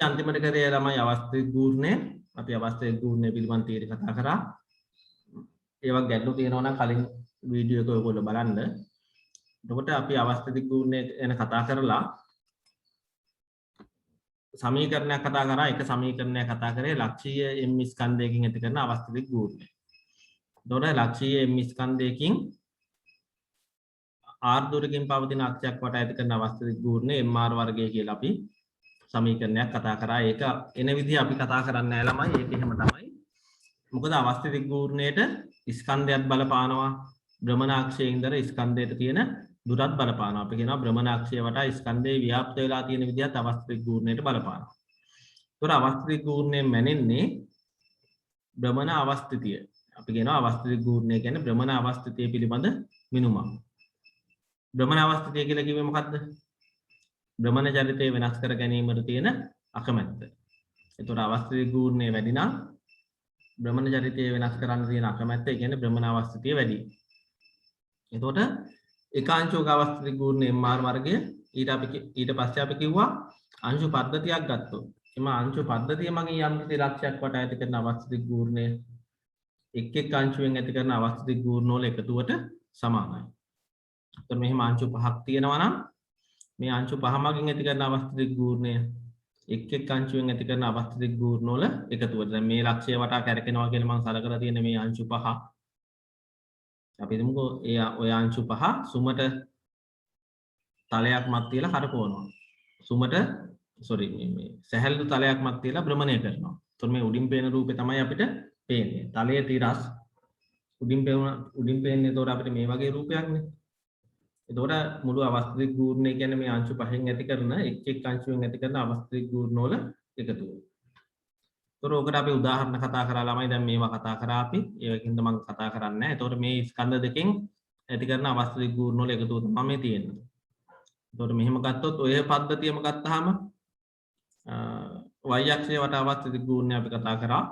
අන්තිමට කරේ ළමයි අවස්ථිත ගූර්ණය. අපි අවස්ථිත ගූර්ණය පිළිබඳ තීරය කතා කරා. ඒවා ගැටලු තියෙනවා නම් කලින් වීඩියෝ එක ඔයගොල්ලෝ බලන්න. එතකොට අපි අවස්ථිත ගූර්ණය ගැන කතා කරලා සමීකරණයක් කතා කරා. එක සමීකරණයක් කතා කරේ ලක්ෂීය m ස්කන්ධයකින් ඇති කරන අවස්ථිත ගූර්ණය. එතකොට ලක්ෂීය m ස්කන්ධයකින් r දුරකින් පවතින අක්ෂයක් වට ඇති කරන අවස්ථිත ගූර්ණය mr වර්ගය කියලා අපි සමීකරණයක් කතා කරා. ඒක එන විදිහ අපි කතා කරන්නේ නැහැ ළමයි. ඒක එහෙම තමයි. මොකද අවස්ථිත ගූර්ණයට ස්කන්ධයත් බලපානවා. භ්‍රමණාක්ෂයේ ඉඳලා ස්කන්ධයට තියෙන දුරත් බලපානවා. අපි කියනවා භ්‍රමණාක්ෂය වටා ස්කන්ධේ ව්‍යාප්ත වෙලා තියෙන විදිහත් අවස්ථිත ගූර්ණයට බලපානවා. ඒතොර අවස්ථිත ගූර්ණයෙන් මැනෙන්නේ භ්‍රමණ අවස්ථිතිය. අපි කියනවා අවස්ථිත ගූර්ණය කියන්නේ භ්‍රමණ අවස්ථිතිය පිළිබඳ මිනුමක්. භ්‍රමණ අවස්ථිතිය කියලා කිව්වේ මොකද්ද? භ්‍රමණ චරිතය වෙනස් කර ගැනීමට තියෙන අකමැත්ත. ඒතොර අවස්ථිත ගූර්ණය වැඩි නම් භ්‍රමණ චරිතය වෙනස් කරන්න තියෙන අකමැත්ත, ඒ කියන්නේ භ්‍රමණ අවස්ථිතිය වැඩි. එතකොට ඒකාංශෝක අවස්ථිත ගූර්ණය mr වර්ගය ඊට පස්සේ අපි කිව්වා අංශු පද්ධතියක් ගත්තොත්. එම අංශු පද්ධතිය මගින් යම් කිසි ලක්ෂයක් වට ඇති කරන අවස්ථිත ගූර්ණය එක් එක් අංශුවෙන් ඇති කරන අවස්ථිත ගූර්ණ වල එකතුවට සමානයි. එතකොට මෙහෙම අංශු පහක් තියෙනවා නම් මේ අංශු පහ මගින් ඇති කරන අවස්ථිත ගූර්ණය එක් එක් අංශුවෙන් ඇති කරන අවස්ථිත ගූර්ණ වල එකතුවට. දැන් මේ ලක්ෂය වටා කැරකෙනවා කියලා මම සලකලා තියෙන මේ අංශු පහ අපි හිතමුකෝ ඔය අංශු පහ සුමට තලයක් මත තියලා කරකවනවා. සුමට මේ සැහැල්ලු තලයක් මත තියලා භ්‍රමණය කරනවා. එතකොට මේ උඩින් පේන රූපේ තමයි අපිට පේන්නේ. තලයේ තිරස් උඩින් පේන්නේ. එතකොට අපිට මේ වගේ රූපයක්නේ. එතකොට මුළු අවස්ථිත ගූර්ණය කියන්නේ මේ අංශු පහෙන් ඇති කරන එක් එක් අංශුවෙන් ඇති කරන අවස්ථිත ගූර්ණ වල එකතුව. එතකොට ඔකට අපි උදාහරණ කතා කරලා ළමයි දැන් මේවා කතා කරා අපි. ඒකකින්ද මම කතා කරන්නේ නැහැ. එතකොට මේ ස්කන්ධ දෙකෙන් ඇති කරන අවස්ථිත ගූර්ණ වල එකතුව තමයි මේ තියෙන්නේ. එතකොට මෙහෙම ගත්තොත් ඔය පද්ධතියම ගත්තාම y අක්ෂය වට අවස්ථිත ගූර්ණය අපි කතා කරා.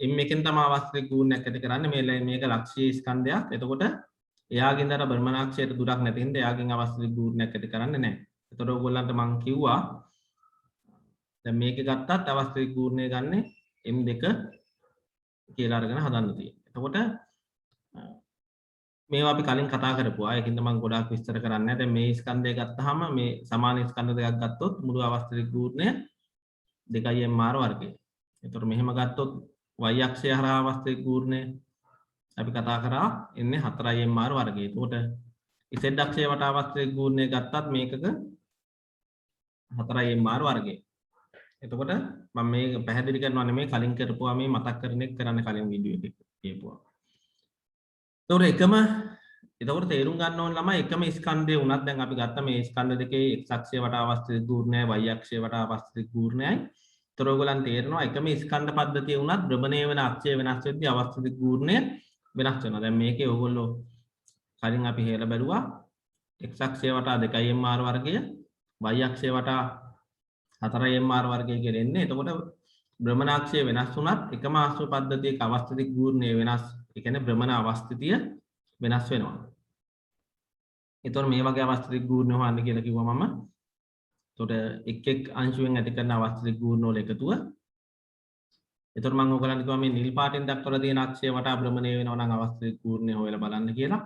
m එකෙන් තමයි අවස්ථිත ගූර්ණයක් ඇති කරන්නේ. මේක ලක්ෂීය ස්කන්ධයක්. එතකොට එයාගෙන් දර බර්මනාක්ෂයට දුරක් නැති හින්දා එයාගෙන් අවස්ථිත ගූර්ණයක් ඇති කරන්නේ නැහැ. එතකොට ඕගොල්ලන්ට මම කිව්වා දැන් මේක ගත්තත් අවස්ථිත ගූර්ණය ගන්න m2 කියලා අරගෙන හදන්න තියෙනවා. එතකොට මේවා අපි කලින් කතා කරපුවා. ඒකින්ද මම ගොඩාක් විස්තර කරන්නේ නැහැ. දැන් මේ ස්කන්ධය ගත්තාම මේ සමාන ස්කන්ධ දෙකක් ගත්තොත් මුළු අවස්ථිත ගූර්ණය 2mr වර්ගය. එතකොට මෙහෙම ගත්තොත් y අක්ෂය හරහා අවස්ථිත ගූර්ණය අපි කතා කරා එන්නේ 4mr වර්ගය. එතකොට z අක්ෂය වට අවස්ථිත ගූර්ණය ගත්තත් මේකක 4mr වර්ගය. එතකොට මම මේක පැහැදිලි කරනවා නෙමෙයි කලින් කරපුවා මේ මතක් කරන එක කරන්න කලින් වීඩියෝ එකේ කියපුවා. එතකොට තේරුම් ගන්න ඕන ළමයි එකම ස්කන්ධය වුණත් දැන් අපි ගත්ත මේ ස්කන්ධ දෙකේ x අක්ෂය වට අවස්ථිත ගූර්ණයයි y අක්ෂය වට අවස්ථිත ගූර්ණයයි. ඒතර ඔයගොල්ලන් තේරෙනවා එකම ස්කන්ධ පද්ධතිය වුණත් භ්‍රමණය වෙන අක්ෂය වෙනස් වෙද්දී අවස්ථිත ගූර්ණය වෙනස් වෙනවා. දැන් මේකේ ඔයගොල්ලෝ කලින් අපි හේලා බැලුවා x අක්ෂය වටා 2mr වර්ගය y අක්ෂය වටා 4mr වර්ගය කියලා එන්නේ. එතකොට භ්‍රමණාක්ෂය වෙනස් වුණත් එකම ආශ්‍රව පද්ධතියක අවස්ථිත ගූර්ණය වෙනස්. ඒ කියන්නේ භ්‍රමණ අවස්ථිතිය වෙනස් වෙනවා. එතකොට මේ වගේ අවස්ථිත ගූර්ණ හොයන්න කියලා කිව්වා මම. එතකොට එක් එක් අංශුවෙන් ඇති කරන අවස්ථිත ගූර්ණ වල එකතුව. එතකොට මම ඔයගලන්ට කිව්වා මේ නිල් පාටින් දක්වලා තියෙන අක්ෂය වටා භ්‍රමණය වෙනවා නම් අවස්ථිත ගූර්ණය හොයලා බලන්න කියලා.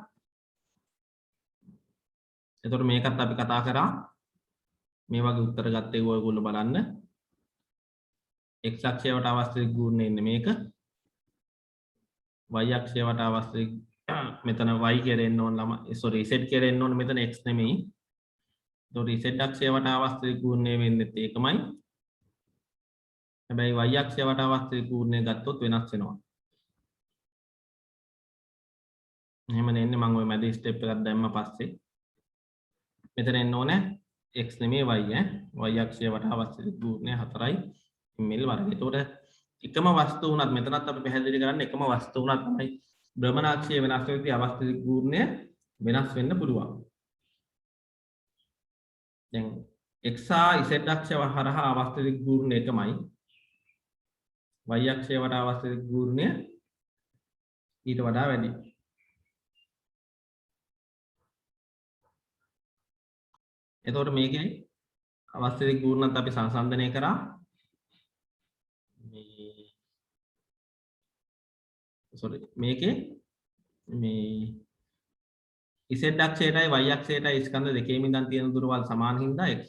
එතකොට මේකත් අපි කතා කරා. මේ වගේ උත්තර ගත්තේ ඔයගොල්ලෝ බලන්න. x අක්ෂය වට අවස්ථිත ගූර්ණය ඉන්නේ මේක. y අක්ෂය වට අවස්ථිත මෙතන y කියලා එන්න ඕන z කියලා එන්න ඕන මෙතන x නෙමෙයි. එතකොට z අක්ෂය වට අවස්ථිත ගූර්ණය වෙන්නේ ඒකමයි. හැබැයි y අක්ෂය වට අවස්ථිත ගූර්ණය ගත්තොත් වෙනස් වෙනවා. එහෙම නෙන්නේ මම ওই මැද ස්ටෙප් එකක් දැම්ම පස්සේ මෙතන එන්න ඕනේ x නෙමෙයි y y අක්ෂය වට අවස්ථිත ගූර්ණය 4යි ml වර්ගය. එතකොට එකම වස්තු වුණත් මෙතනත් අපි පැහැදිලි කරන්නේ එකම වස්තු වුණත් තමයි භ්‍රමණාක්ෂය වෙනස් වෙද්දී අවස්ථිත ගූර්ණය වෙනස් වෙන්න පුළුවන්. දැන් x හා z අක්ෂය හරහා අවස්ථිත ගූර්ණය එකමයි. y අක්ෂය වට අවස්ථිත ගූර්ණය ඊට වඩා වැඩි. එතකොට මේකේ අවස්ථිත ගූර්ණත් අපි සංසන්දනය කරා. මේ sorry මේකේ මේ z අක්ෂයටයි y අක්ෂයටයි ස්කන්ධ දෙකේම ඉඳන් තියෙන දුරවල් සමාන හින්දා x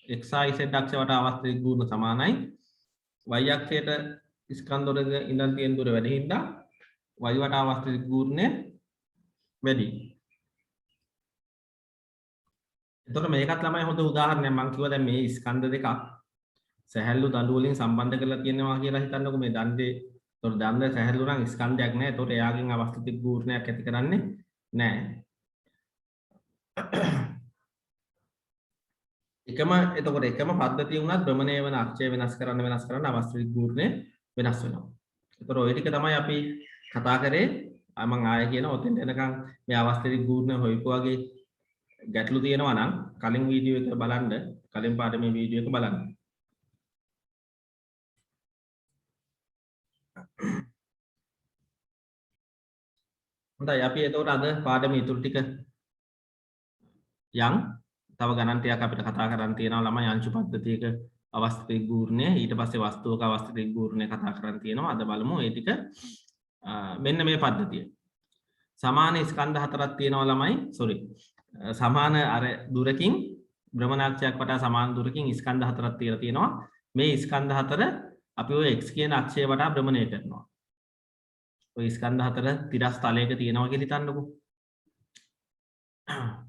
සහ z අක්ෂය වටා අවස්ථිත ගූර්ණ සමානයි. y අක්ෂයට ස්කන්ධ වල ඉඳන් තියෙන දුර වැඩි හින්දා y වටා අවස්ථිත ගූර්ණය වැඩි. එතකොට මේකත් ළමයි හොඳ උදාහරණයක්. මම කිව්වා දැන් මේ ස්කන්ධ දෙකක් සැහැල්ලු දඬු වලින් සම්බන්ධ කරලා තියෙනවා කියලා හිතන්නකො. මේ දණ්ඩේ එතකොට දණ්ඩ සැහැල්ලු නම් ස්කන්ධයක් නැහැ. එතකොට එයාගෙන් අවස්ථිත ගූර්ණයක් ඇති කරන්නේ නැහැ. එතකොට එකම පද්ධතිය වුණත් භ්‍රමණය වෙන අක්ෂය වෙනස් කරන්න අවස්ථිත ගූර්ණය වෙනස් වෙනවා. එතකොට ওই ටික තමයි අපි කතා කරේ. මම ආයෙ කියන ඔතෙන් එනකන් මේ අවස්ථිත ගූර්ණය හොයපු වගේ ගැටලු තියෙනවා නම් කලින් වීඩියෝ එක බලන්න, කලින් පාඩමේ වීඩියෝ එක බලන්න. හොඳයි අපි එතකොට අද පාඩමේ ඉතුරු ටික යම් තව ගණන් ටිකක් අපිට කතා කරන්න තියෙනවා ළමයි. අංශු පද්ධතියක අවස්ථිත ගූර්ණය, ඊට පස්සේ වස්තුවක අවස්ථිත ගූර්ණය කතා කරන්න තියෙනවා. අද බලමු ඒ ටික. මෙන්න මේ පද්ධතිය. සමාන ස්කන්ධ හතරක් තියෙනවා ළමයි. සමාන අර දුරකින් භ්‍රමණාක්ෂයක් වටා සමාන දුරකින් ස්කන්ධ හතරක් තියලා තියෙනවා. මේ ස්කන්ධ හතර අපි ඔය x කියන අක්ෂය වටා භ්‍රමණය කරනවා. ඔය ස්කන්ධ හතර තිරස් තලයක තියෙනවා කියලා හිතන්නකෝ.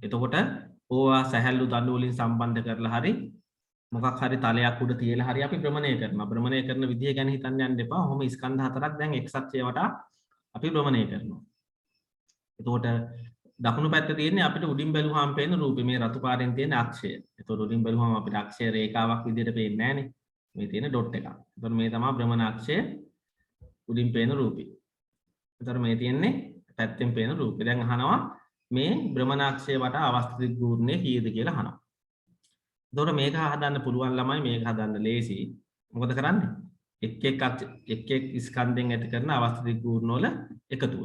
එතකොට ඕවා සැහැල්ලු දඬු වලින් සම්බන්ධ කරලා හරි මොකක් හරි තලයක් උඩ තියලා හරි අපි භ්‍රමණය කරනවා. භ්‍රමණය කරන විදිය ගැන හිතන්න යන්න එපා. ඔහොම ස්කන්ධ හතරක් දැන් x අක්ෂය වටා අපි භ්‍රමණය කරනවා. එතකොට දකුණු පැත්තේ තියෙන්නේ අපිට උඩින් බැලුවාම පේන රූපේ මේ රතු පාටෙන් තියෙන අක්ෂය. එතකොට උඩින් බැලුවාම අපිට අක්ෂය රේඛාවක් විදිහට පේන්නේ නැහනේ. මේ තියෙන ඩොට් එකක්. එතකොට මේ තමයි භ්‍රමණ අක්ෂය උඩින් පේන රූපේ. එතකොට මේ තියෙන්නේ පැත්තෙන් පේන රූපේ. දැන් අහනවා මේ භ්‍රමණ අක්ෂය වටා අවස්ථිත ගූර්ණය කීයද කියලා අහනවා. එතකොට මේක හදන්න පුළුවන් ළමයි, මේක හදන්න ලේසි. මොකද කරන්නේ? එක් එක් ස්කන්ධෙන් ඇති කරන අවස්ථිත ගූර්ණ වල එකතුව.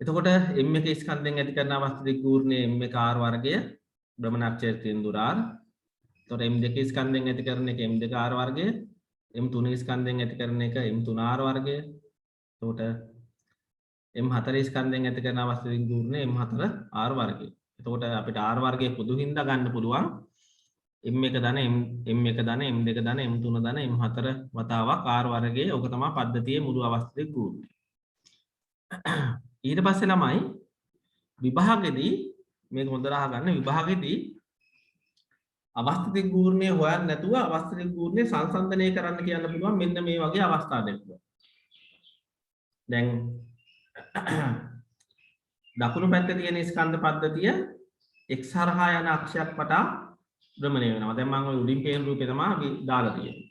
එතකොට m එක ස්කන්ධෙන් ඇති කරන අවස්ථිත ගූර්ණය m එක r වර්ගය භ්‍රමණ අක්ෂයේ තියෙන දුර r. එතකොට m2 ස්කන්ධෙන් ඇති කරන එක m2 r වර්ගය, m3 ස්කන්ධෙන් ඇති කරන එක m3 r වර්ගය. එතකොට m4 ස්කන්ධෙන් ඇති කරන අවස්ථිත ගූර්ණය m4 r වර්ගය. එතකොට අපිට r වර්ගයේ පොදු හින්දා ගන්න පුළුවන් m1 ධන m1 ධන m2 ධන m3 ධන m4 වතාවක් r වර්ගයේ. ඔක තමයි පද්ධතියේ මුළු අවස්ථිත ගූර්ණය. ඊට පස්සේ ළමයි විභාගෙදී මේක හොඳට අහගන්න. විභාගෙදී අවස්ථිත ගූර්ණය හොයන්න නැතුව අවස්ථිත ගූර්ණය සංසන්දනය කරන්න කියන්න පුළුවන් මෙන්න මේ වගේ අවස්ථා දෙකක්. දැන් දකුණු පැත්තේ තියෙන ස්කන්ධ පද්ධතිය x හරහා යන අක්ෂයක් වටා භ්‍රමණය වෙනවා. දැන් මම ඔය උඩින් පේන රූපේ තමයි අපි දාලා තියෙන්නේ.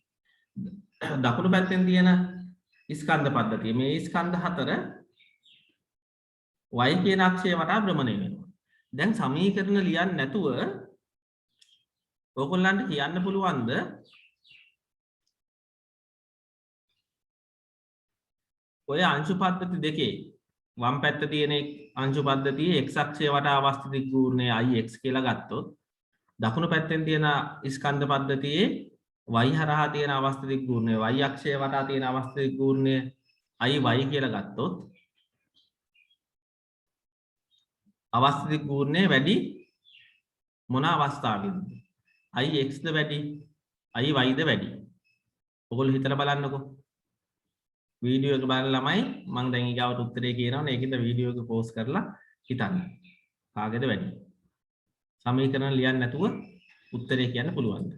දකුණු පැත්තෙන් තියෙන ස්කන්ධ පද්ධතිය මේ ස්කන්ධ හතර y කියන අක්ෂය වටා භ්‍රමණය වෙනවා. දැන් සමීකරණ ලියන්න නැතුව ඕගොල්ලන්ට කියන්න පුළුවන්ද ඔය අංශු පද්ධති දෙකේ වම් පැත්තේ තියෙන අංශු පද්ධතියේ x අක්ෂය වටා අවස්ථිත ගූර්ණය ix කියලා ගත්තොත් දකුණු පැත්තෙන් තියෙන ස්කන්ධ පද්ධතියේ y හරහා තියෙන අවස්ථිත ගූර්ණය y අක්ෂය වටා තියෙන අවස්ථිත ගූර්ණය iy කියලා ගත්තොත් අවස්ථිත ගූර්ණය වැඩි මොන අවස්ථාවෙන්ද? ixද වැඩි iyද වැඩි? ඔයගොල්ලෝ හිතලා බලන්නකෝ. වීඩියෝ එක බලන ළමයි මම දැන් ඊගාවට උත්තරේ කියනවනේ. ඒකින්ද වීඩියෝ එක පෝස් කරලා හිතන්න. කාගේද වැඩි? සමීකරණ ලියන්න නැතුව උත්තරේ කියන්න පුළුවන්ද?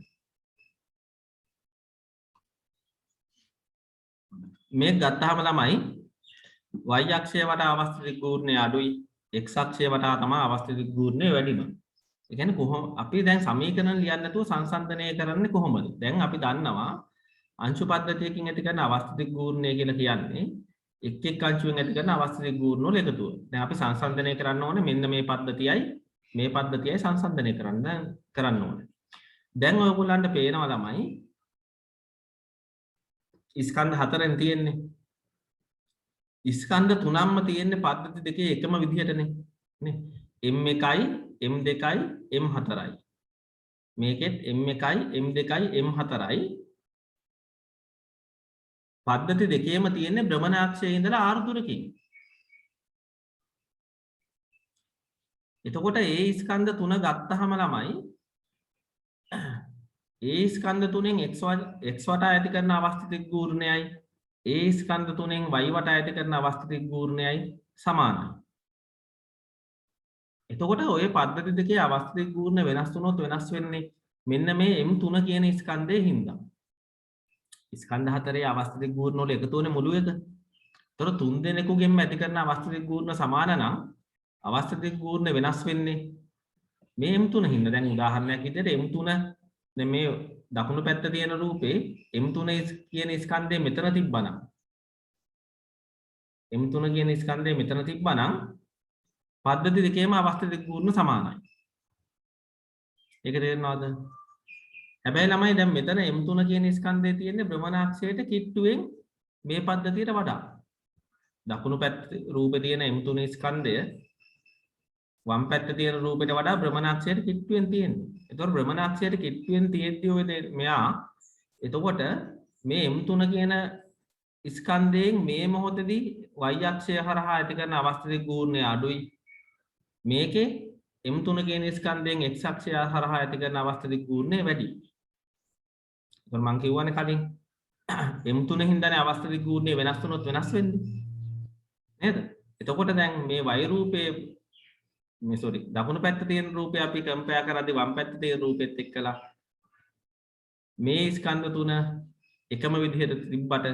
මේක ගත්තාම ළමයි y අක්ෂය වටා අවස්ථිත ගූර්ණය අඩුයි, x අක්ෂය වටා තමයි අවස්ථිත ගූර්ණය වැඩිම. ඒ කියන්නේ කොහොම අපි දැන් සමීකරණ ලියන්න නැතුව සංසන්දනය කරන්නේ කොහොමද? දැන් අපි දන්නවා අංශු පද්ධතියකින් ඇති කරන අවස්ථිත ගූර්ණය කියලා කියන්නේ එක් එක් අංශුවෙන් ඇති කරන අවස්ථිත ගූර්ණ වල එකතුව. දැන් අපි සංසන්දනය කරන්න ඕනේ මෙන්න මේ පද්ධතියයි සංසන්දනය කරන්න ඕනේ. දැන් ඔයගොල්ලන්ට පේනවා ළමයි ස්කන්ධ හතරෙන් තියෙන්නේ. ස්කන්ධ තුනක්ම තියෙන්නේ පද්ධති දෙකේ එකම විදිහටනේ නේ. m1යි m2යි m4යි. මේකෙත් m1යි m2යි m4යි පද්ධති දෙකේම තියෙන්නේ භ්‍රමණාක්ෂයේ ඉඳලා r දුරකින්. එතකොට ඒ ස්කන්ධ තුන ගත්තාම ළමයි ඒ ස්කන්ධ තුනෙන් x වටා ඇති කරන අවස්ථිතික ගූර්ණයයි ඒ ස්කන්ධ තුනෙන් y වටා ඇති කරන අවස්ථිතික ගූර්ණයයි සමානයි. එතකොට ඔය පද්ධති දෙකේ අවස්ථිතික ගූර්ණ වෙනස් වුණොත් වෙනස් වෙන්නේ මෙන්න මේ m3 කියන ස්කන්ධයේ හින්දා. ස්කන්ධ හතරේ අවස්ථිතික ගූර්ණ වල එකතු වෙන මුළු එක. ඒතර තුන් දෙනෙකුගෙන්ම ඇති කරන අවස්ථිතික ගූර්ණ සමාන නම් අවස්ථිතික ගූර්ණ වෙනස් වෙන්නේ මේ m3 හින්දා. දැන් උදාහරණයක් විදිහට m3 දැන් මේ දකුණු පැත්තේ තියෙන රූපේ m3 කියන ස්කන්ධය මෙතන තිබ්බනම් m3 කියන ස්කන්ධය මෙතන තිබ්බනම් පද්ධති දෙකේම අවස්ථිතික ගූර්ණ සමානයි. ඒක තේරෙනවද? හැබැයි ළමයි දැන් මෙතන m3 කියන ස්කන්ධයේ තියෙන භ්‍රමණාක්ෂයට කිට්ටුවෙන් මේ පද්ධතියට වඩා දකුණු පැත්තේ රූපේ තියෙන m3 ස්කන්ධය වම් පැත්තේ තියෙන රූපෙට වඩා භ්‍රමණාක්ෂයට කිට්ටුවෙන් තියෙන්නේ. ඒතකොට භ්‍රමණාක්ෂයට කිට්ටුවෙන් තියෙද්දී ඔය මෙයා එතකොට මේ m3 කියන ස්කන්ධයෙන් මේ මොහොතේදී y අක්ෂය හරහා ඇති කරන අවස්ථිතික ගූර්ණය අඩුයි. මේකේ m3 කියන ස්කන්ධයෙන් x අක්ෂය හරහා ඇති කරන අවස්ථිතික ගූර්ණය වැඩි. ඒතකොට මම කියවනේ කලින් m3 හින්දානේ අවස්ථිතික ගූර්ණය වෙනස් වුණොත් වෙනස් වෙන්නේ. නේද? එතකොට දැන් මේ y රූපයේ මේ සෝරි දකුණු පැත්තේ තියෙන රූපය අපි කම්පෙයාර් කරද්දී වම් පැත්තේ තියෙන රූපෙත් එක්කලා මේ ස්කන්ධ තුන එකම විදිහට තිබ්බට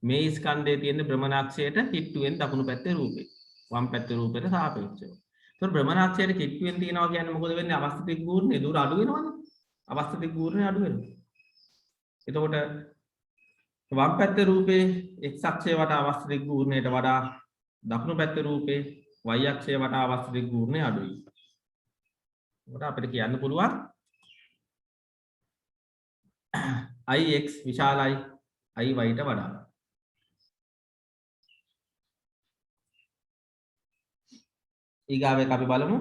මේ ස්කන්ධයේ තියෙන භ්‍රමණාක්ෂයට කිට්ටුවෙන් දකුණු පැත්තේ රූපේ වම් පැත්තේ රූපයට සාපේක්ෂව. ඒතකොට භ්‍රමණාක්ෂයට කිට්ටුවෙන් තියනවා කියන්නේ මොකද වෙන්නේ? අවස්ථිතික ගූර්ණය දුර අඩු වෙනවනේ. අවස්ථිතික ගූර්ණය අඩු වෙනවා. එතකොට වම් පැත්තේ රූපේ x අක්ෂය වටා අවස්ථිතික ගූර්ණයට වඩා දකුණු පැත්තේ රූපේ y අක්ෂය වටා අවස්ථිතික ගූර්ණය අඩුයි. ඒකට අපිට කියන්න පුළුවන් ix විශාලයි y ට වඩා. ඊගාව එක අපි බලමු.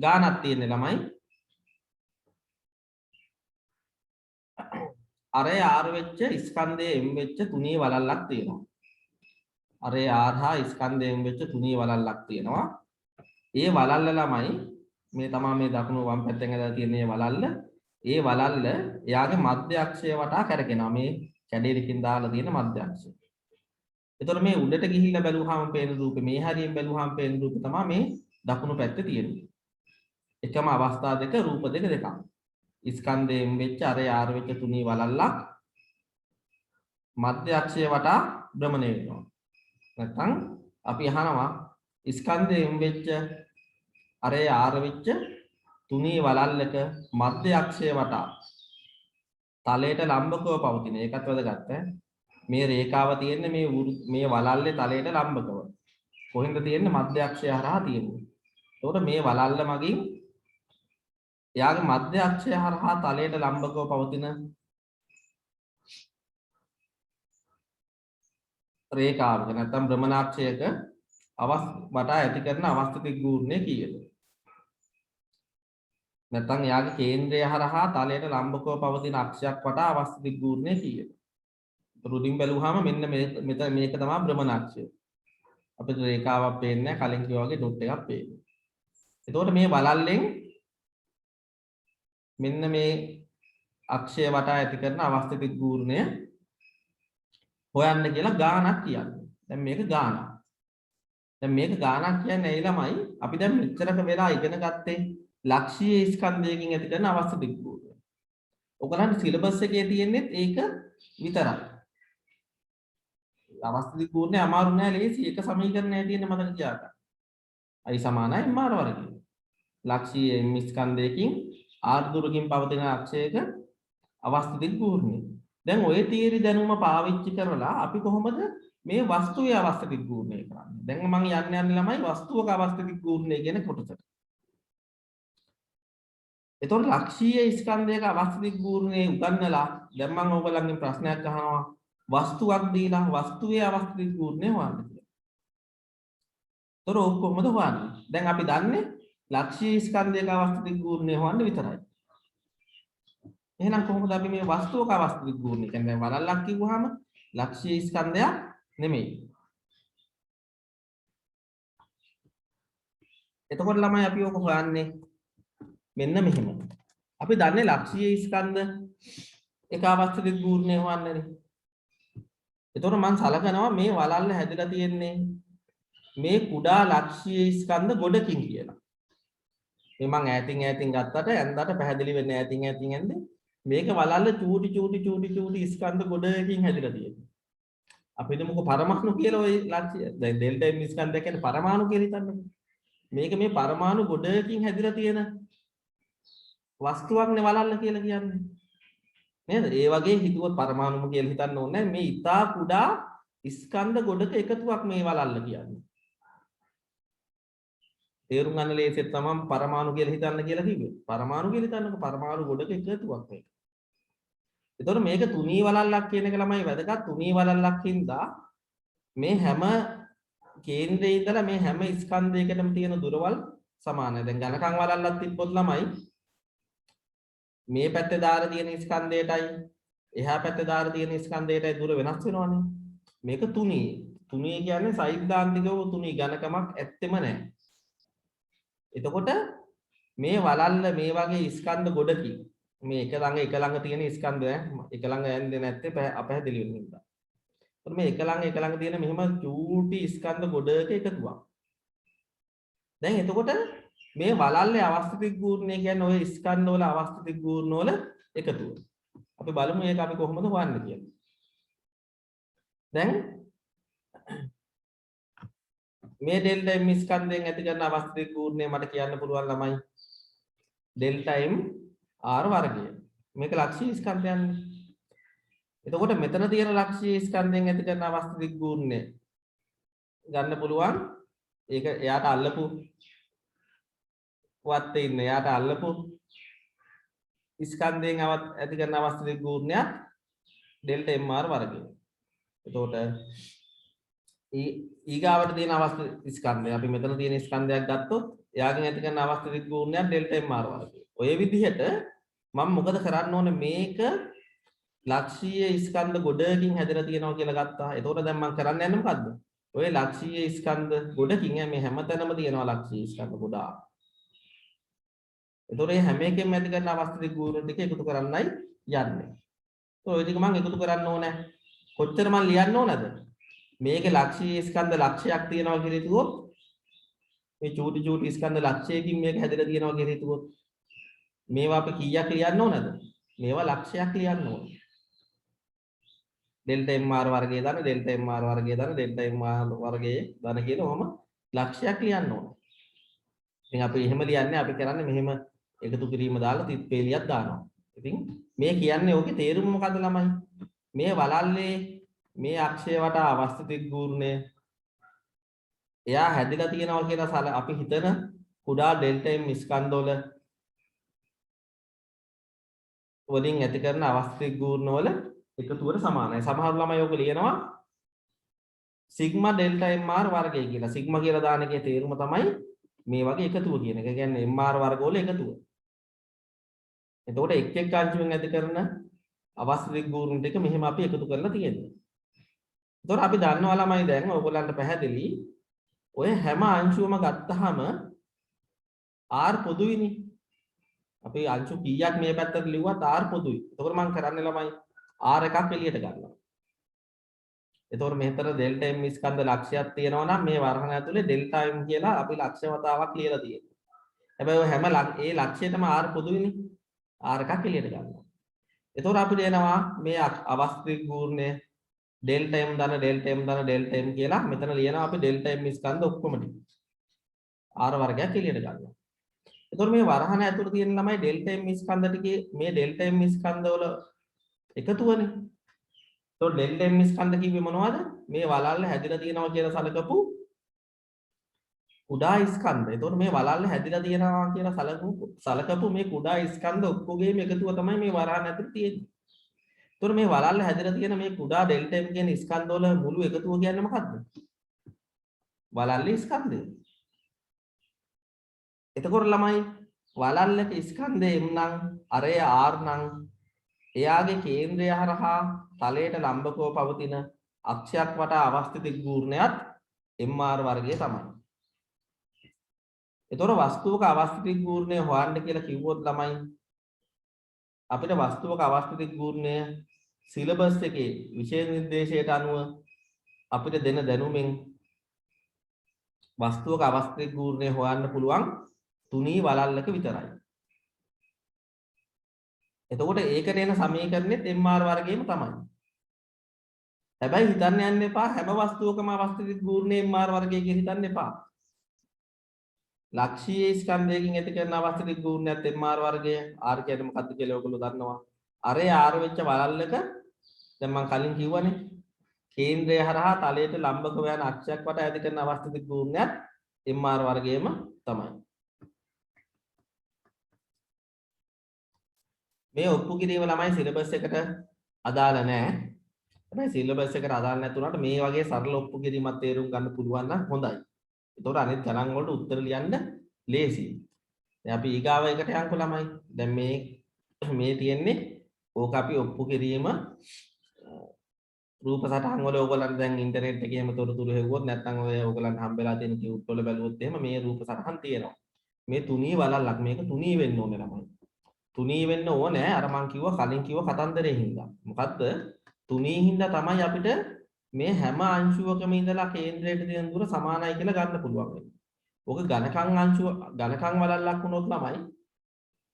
ගානක් තියෙන්නේ ළමයි. අරේ r වෙච්ච ස්කන්ධයේ m වෙච්ච තුනී වලල්ලක් තියෙනවා. අරේ r හා ස්කන්ධයේ m වෙච්ච තුනී වලල්ලක් තියෙනවා. ඒ වලල්ල ළමයි මේ තමයි මේ දකුණු වම් පැත්තෙන් ඇදලා තියෙන මේ වලල්ල. ඒ වලල්ල එයාගේ මධ්‍ය අක්ෂය වටා කරකිනවා. මේ කැඩේරකින් දාලා තියෙන මධ්‍ය අක්ෂය. එතකොට මේ උඩට ගිහිල්ලා බැලුවාම පේන රූපේ මේ හරියෙන් බැලුවාම පේන රූපේ තමයි මේ දකුණු පැත්තේ තියෙන්නේ. එකම අවස්ථා දෙක රූප දෙක. ස්කන්ධයෙන් වෙච්ච අරේ r වෙච්ච තුනී වලල්ලක් මධ්‍ය අක්ෂය වටා භ්‍රමණය වෙනවා. නැත්නම් අපි අහනවා ස්කන්ධයෙන් වෙච්ච අරේ r වෙච්ච තුනී වලල්ලක මධ්‍ය අක්ෂය වටා තලයට ලම්බකව පවතින. ඒකත් වැදගත් ඈ. මේ රේඛාව තියෙන්නේ මේ වලල්ලේ තලයට ලම්බකව. කොහෙන්ද තියෙන්නේ? මධ්‍ය අක්ෂය හරහා තියෙන්නේ. එතකොට මේ වලල්ල මගින් එයාගේ මධ්‍ය අක්ෂය හරහා තලයට ලම්බකව පවතින රේඛාවක නැත්නම් භ්‍රමණාක්ෂයක වටා ඇති කරන අවස්ථිතික ගූර්ණය කීයද? නැත්නම් එයාගේ කේන්ද්‍රය හරහා තලයට ලම්බකව පවතින අක්ෂයක් වටා අවස්ථිතික ගූර්ණය කීයද? රුඩින් බැලුවාම මෙන්න මේක තමයි භ්‍රමණාක්ෂය. අපිට රේඛාවක් පේන්නේ නැහැ. කලින් කිව්වා වගේ ඩොට් එකක් පේන්නේ. එතකොට මේ වලල්ලෙන් මෙන්න මේ අක්ෂය වටා ඇති කරන අවස්ථිතික ගූර්ණය හොයන්න කියලා ගානක් කියන්නේ. දැන් මේක ගානක්. දැන් මේක ගානක් කියන්නේ ඇයි ළමයි? අපි දැන් මෙච්චරක වෙලා ඉගෙන ගත්තේ ලක්ෂීය ස්කන්ධයකින් ඇති කරන අවස්ථිතික ගූර්ණය. ඔයගලන්ට සිලබස් එකේ තියෙන්නේ ඒක විතරයි. අවස්ථිතික ගූර්ණය අමාරු නෑ ලේසි. එක සමීකරණයක් තියෙන මතක තියාගන්න. i සමානයි m r වර්ගය. ලක්ෂීය m ස්කන්ධයකින් r දුරකින් පවතින අක්ෂයක අවස්ථිතික ගූර්ණය. දැන් ඔය තියරි දැනුම පාවිච්චි කරලා අපි කොහොමද මේ වස්තුවේ අවස්ථිතික ගූර්ණය කරන්නේ? දැන් මම යන්නේ ළමයි වස්තුවක අවස්ථිතික ගූර්ණය කියන කොටසට. එතකොට ලක්ෂීය ස්කන්ධයක අවස්ථිතික ගූර්ණය උගන්වලා දැන් මම ඔයගලන්ගෙන් ප්‍රශ්නයක් අහනවා වස්තුවක් දීලා වස්තුවේ අවස්ථිතික ගූර්ණය හොයන්න කියලා. ඒතර ඔක කොහොමද හොයන්නේ? දැන් අපි දන්නේ ලක්ෂ්‍ය ස්කන්ධයක අවස්ථිත දිග්ගූර්ණය හොයන්න විතරයි. එහෙනම් කොහොමද අපි මේ වස්තුවක අවස්ථිත දිග්ගූර්ණය කියන්නේ වලල්ලක් කිව්වහම ලක්ෂ්‍ය ස්කන්ධයක් නෙමෙයි. එතකොට ළමයි අපි ඔක හොයන්නේ මෙන්න මෙහෙම. අපි දන්නේ ලක්ෂ්‍ය ස්කන්ධ එක අවස්ථිත දිග්ගූර්ණය හොයන්නනේ. එතකොට මම සලකනවා මේ වලල්ල හැදිලා තියෙන්නේ මේ කුඩා ලක්ෂ්‍ය ස්කන්ධ ගොඩකින් කියලා. මේ මම ඈතින් ගත්තට ඇඳට පැහැදිලි වෙන්නේ ඈතින් ඇඳේ මේක වලල්ල චූටි ස්කන්ධ ගොඩකින් හැදිලා තියෙනවා. අපි හිතමුකෝ පරමාණු කියලා ওই ලක්ෂ්‍ය දැන් ඩෙල්ටා M ස්කන්ධය කියන්නේ පරමාණු කියලා හිතන්නකෝ. මේක මේ පරමාණු ගොඩකින් හැදිලා තියෙන වස්තුවක්නේ වලල්ල කියලා කියන්නේ. නේද? ඒ වගේ හිතුවොත් පරමාණුම කියලා හිතන්න ඕනේ මේ ඉතා කුඩා ස්කන්ධ ගොඩක එකතුවක් මේ වලල්ල කියන්නේ. තේරුම් ගන්න ලේසියෙන් තමයි පරමාණු කියලා හිතන්න කියලා කිව්වේ. පරමාණු කියලා හිතන්නකො පරමාණු ගොඩක එකතුවක් මේක. ඒතකොට මේක තුනී වලල්ලක් කියන එක ළමයි වැදගත්. තුනී වලල්ලක් හින්දා මේ හැම කේන්ද්‍රයේ ඉඳලා මේ හැම ස්කන්ධයකටම තියෙන දුරවල් සමානයි. දැන් ඝනකම් වලල්ලක් තිබ්බොත් ළමයි මේ පැත්තේ දාලා තියෙන ස්කන්ධයටයි එහා පැත්තේ දාලා තියෙන ස්කන්ධයටයි දුර වෙනස් වෙනවනේ. මේක තුනී. තුනී කියන්නේ සෛද්ධාන්තිකව තුනී ඝනකමක් ඇත්තෙම නැහැ. එතකොට මේ වලල්ල මේ වගේ ස්කන්ධ ගොඩකින් මේ එක ළඟ තියෙන ස්කන්ධ එක ළඟ යන්නේ නැත්තේ අපහැදිලි වෙන නිසා. එතකොට මේ එක ළඟ තියෙන මෙහෙම චූටි ස්කන්ධ ගොඩක එකතුවක්. දැන් එතකොට මේ වලල්ලේ අවස්ථිත දිග්ගූර්ණය කියන්නේ ඔය ස්කන්ධ වල අවස්ථිත දිග්ගූර්ණ වල එකතුව. අපි බලමු මේක අපි කොහොමද හොයන්නේ කියලා. දැන් මේ ඩෙල්ටා M ස්කන්ධයෙන් ඇති කරන අවස්ථිත දිග්ගූර්ණය මට කියන්න පුළුවන් ළමයි ඩෙල්ටා M R වර්ගය. මේක ලක්ෂ්‍ය ස්කන්ධයන්නේ. එතකොට මෙතන තියෙන ලක්ෂ්‍ය ස්කන්ධයෙන් ඇති කරන අවස්ථිත දිග්ගූර්ණය ගන්න පුළුවන්. ඒක එයාට අල්ලපු වත්තේ ඉන්න එයාට අල්ලපු ස්කන්ධයෙන් ඇති කරන අවස්ථිත දිග්ගූර්ණයක් ඩෙල්ටා MR වර්ගය. එතකොට ඊගාවට තියෙන අවස්ථිත ස්කන්ධය අපි මෙතන තියෙන ස්කන්ධයක් ගත්තොත් එයාගෙන් ඇති කරන අවස්ථිත දිග්ගූර්ණයක් ඩෙල්ටා MR වර්ගය. ඔය විදිහට මම මොකද කරන්න ඕනේ මේක ලක්ෂීය ස්කන්ධ ගොඩකින් හැදලා තියෙනවා කියලා ගත්තා. එතකොට දැන් මම කරන්න යන්නේ මොකද්ද? ඔය ලක්ෂීය ස්කන්ධ ගොඩකින් මේ හැමතැනම තියෙනවා ලක්ෂීය ස්කන්ධ ගොඩාක්. එතකොට මේ හැම එකෙම ඇති කරන අවස්ථිත දිග්ගූර්ණ ටික එකතු කරන්නයි යන්නේ. ඔය ටික මම එකතු කරන්න ඕනේ. කොච්චර මම ලියන්න ඕනද? මේකේ ලක්ෂීය ස්කන්ධ ලක්ෂයක් තියෙනවා කියලා හිතුවොත් මේ චූටි ස්කන්ධ ලක්ෂයකින් මේක හැදලා තියෙනවා කියලා හිතුවොත් මේවා අපි කීයක් ලියන්න ඕනද? මේවා ලක්ෂයක් ලියන්න ඕන. ඩෙල්ටා MR වර්ගය දාන ඩෙල්ටා MR වර්ගය දාන ඩෙල්ටා MR වර්ගයේ දාන කියන ඔහම ලක්ෂයක් ලියන්න ඕන. ඉතින් අපි එහෙම ලියන්නේ අපි කරන්නේ මෙහෙම එකතු කිරීම දාලා තිත් පේලියක් දානවා. ඉතින් මේ කියන්නේ ඕකේ තේරුම මොකද්ද ළමයි? මේ වලල්ලේ මේ අක්ෂය වටා අවස්ථිත දිග්ගූර්ණය එයා හැදිලා තියෙනවා කියලා අපි හිතන කුඩා ඩෙල්ටා M ස්කන්ධවල වලින් ඇති කරන අවස්ථිත දිග්ගූර්ණ වල එකතුවට සමානයි. සමහර ළමයි ඔක ලියනවා සිග්මා ඩෙල්ටා MR වර්ගය කියලා. සිග්මා කියලා දාන එකේ තේරුම තමයි මේ වගේ එකතුව කියන එක. කියන්නේ MR වර්ග වල එකතුව. එතකොට එක් අංශුවෙන් ඇති කරන අවස්ථිත දිග්ගූර්ණ ටික මෙහෙම අපි එකතු කරලා තියෙනවා. එතකොට අපි දන්නවා ළමයි දැන් ඔයගොල්ලන්ට පැහැදිලි ඔය හැම අංශුවම ගත්තාම R පොදුයිනේ. අපි අංශු කීයක් මේ පැත්තට ලිව්වත් R පොදුයි. එතකොට මම කරන්නේ ළමයි R එකක් එළියට ගන්නවා. එතකොට මෙතන ඩෙල්ටා M ස්කන්ධ ලක්ෂයක් තියෙනවා නම් මේ වර්ණය ඇතුලේ ඩෙල්ටා M කියලා අපි ලක්ෂ වතාවක් ලියලා තියෙනවා. හැබැයි ඔය හැම ඒ ලක්ෂයටම R පොදුයිනේ. R එකක් එළියට ගන්නවා. එතකොට අපිට එනවා මේ අවස්ථිත දිග්ගූර්ණය ඩෙල්ටා M දාන ඩෙල්ටා M දාන ඩෙල්ටා M කියලා මෙතන ලියනවා අපි ඩෙල්ටා M ස්කන්ධ ඔක්කොම ටික. R වර්ගයක් එළියට ගන්නවා. එතකොට මේ වරහන ඇතුළේ තියෙන ළමයි ඩෙල්ටා M ස්කන්ධ ටිකේ මේ ඩෙල්ටා M ස්කන්ධ වල එකතුවනේ. එතකොට ඩෙල්ටා M ස්කන්ධ කිව්වේ මොනවද? මේ වලල්ල හැදිලා තියෙනවා කියලා සලකපු කුඩා ස්කන්ධ. එතකොට මේ වලල්ල හැදිලා තියෙනවා කියලා සලකපු මේ කුඩා ස්කන්ධ ඔක්කොගේම එකතුව තමයි මේ වරහන ඇතුළේ තියෙන්නේ. එතකොට මේ වලල්ල හැදිලා තියෙන මේ කුඩා ඩෙල්ටා M කියන ස්කන්ධ වල මුළු එකතුව කියන්නේ මොකද්ද? වලල්ලේ ස්කන්ධය. එතකොට ළමයි වලල්ලක ස්කන්ධය M නම් අරය R නම් එයාගේ කේන්ද්‍රය හරහා තලයට ලම්බකව පවතින අක්ෂයක් වටා අවස්ථිත ගූර්ණයත් MR වර්ගය තමයි. එතකොට වස්තුවක අවස්ථිත ගූර්ණය හොයන්න කියලා කිව්වොත් ළමයි අපිට වස්තුවක අවස්ථිත ගූර්ණය සිලබස් එකේ විෂය නිර්දේශයට අනුව අපිට දෙන දැනුමෙන් වස්තුවක අවස්ථිත ගූර්ණය හොයන්න පුළුවන් තුනී වලල්ලක විතරයි. එතකොට ඒකට එන සමීකරණෙත් MR වර්ගයම තමයි. හැබැයි හිතන්න යන්න එපා හැම වස්තුවකම අවස්ථිත ගූර්ණය MR වර්ගය කියලා හිතන්න එපා. ලක්ෂීය ස්කන්ධයකින් ඇති කරන අවස්ථිත ගූර්ණයත් MR වර්ගය R කියන්නේ මොකක්ද කියලා ඔයගොල්ලෝ දන්නවා. අරේ R වෙච්ච වලල්ලක දැන් මම කලින් කිව්වනේ කේන්ද්‍රය හරහා තලයට ලම්බකව යන අක්ෂයක් වටා ඇති කරන අවස්ථිත ගූර්ණයත් MR වර්ගයම තමයි. මේ ඔප්පු කිරීම ළමයි සිලබස් එකට අදාළ නැහැ. හැබැයි සිලබස් එකට අදාළ නැතුණාට මේ වගේ සරල ඔප්පු කිරීමක් තේරුම් ගන්න පුළුවන් නම් හොඳයි. ඒතකොට අනිත් ගණන් වලට උත්තර ලියන්න ලේසියි. දැන් අපි ඊගාව එකට යන්කො ළමයි. දැන් මේ තියෙන්නේ ඕක අපි ඔප්පු කිරීම රූප සටහන් වල ඕගොල්ලන් දැන් ඉන්ටර්නෙට් එකේ එහෙම තොරතුරු හෙව්වොත් නැත්නම් ඔය ඕගොල්ලන් හම්බෙලා තියෙන කියුට් වල බැලුවොත් එහෙම මේ රූප සටහන් තියෙනවා. මේ තුනී වලල්ලක් මේක තුනී වෙන්න ඕනේ ළමයි. තුනී වෙන්න ඕනේ අර මං කලින් කිව්ව කතන්දරේ හින්දා. මොකද්ද? තුනී හින්දා තමයි අපිට මේ හැම අංශුවකම ඉඳලා කේන්ද්‍රයට තියෙන දුර සමානයි කියලා ගන්න පුළුවන් වෙන්නේ. ඕක ඝනකම් වලල්ලක් වුණොත් ළමයි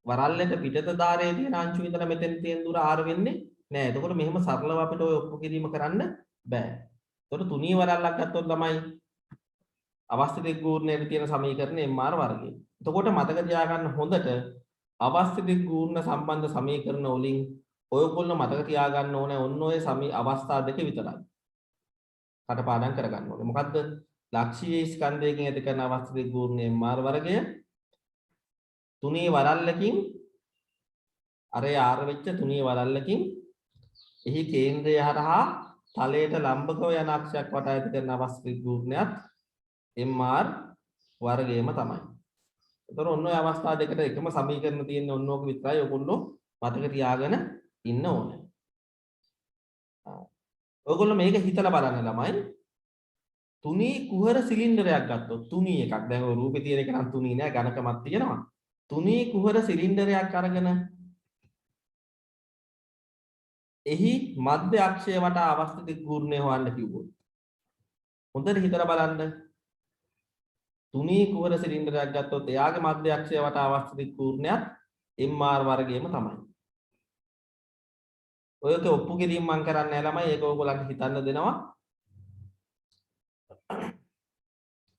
වරල්ලක පිටත ධාරයේ තියෙන අංශුව ඉඳලා මෙතෙන් තියෙන දුර R වෙන්නේ නෑ. එතකොට මෙහෙම සරලව අපිට ඔය ඔප්පු කිරීම කරන්න බෑ. එතකොට තුනී වරල්ලක් ගත්තොත් ළමයි අවස්ථිත ගූර්ණයේ තියෙන සමීකරණ MR වර්ගය. එතකොට මතක තියාගන්න හොඳට අවස්ථිත ගූර්ණ සම්බන්ධ සමීකරණ වලින් ඔයගොල්ලෝ මතක තියාගන්න ඕනේ ඔන්න ඔය අවස්ථා දෙක විතරයි. කටපාඩම් කරගන්න ඕනේ. මොකද්ද? ලක්ෂීය ස්කන්ධයකින් ඇති කරන අවස්ථිත ගූර්ණ MR වර්ගය තුනී වලල්ලකින් අරේ R වෙච්ච තුනී වලල්ලකින් එහි කේන්ද්‍රය හරහා තලයට ලම්බකව යන අක්ෂයක් වටා ඇති කරන අවස්ථිත ගූර්ණයත් MR වර්ගයම තමයි. එතකොට ඔන්න ඔය අවස්ථා දෙකට එකම සමීකරණ තියෙන ඔන්න ඕක විතරයි ඔයගොල්ලෝ මතක තියාගෙන ඉන්න ඕනේ. ඔයගොල්ලෝ මේක හිතලා බලන්න ළමයි. තුනී කුහර සිලින්ඩරයක් ගත්තොත් තුනී එකක්. දැන් ඔය රූපේ තියෙන එක නම් තුනී නෑ ඝනකමක් තියෙනවා. තුනී කුහර සිලින්ඩරයක් අරගෙන එහි මධ්‍ය අක්ෂය වටා අවස්ථිත ගූර්ණය හොයන්න කිව්වොත්. හොඳට හිතලා බලන්න. තුනී කුහර සිලින්ඩරයක් ගත්තොත් එයාගේ මධ්‍ය අක්ෂය වටා අවස්ථිත ගූර්ණයත් MR වර්ගයම තමයි. ඔයක ඔප්පු කිරීම මම කරන්නේ නැහැ ළමයි. ඒක ඕගොල්ලන්ට හිතන්න දෙනවා.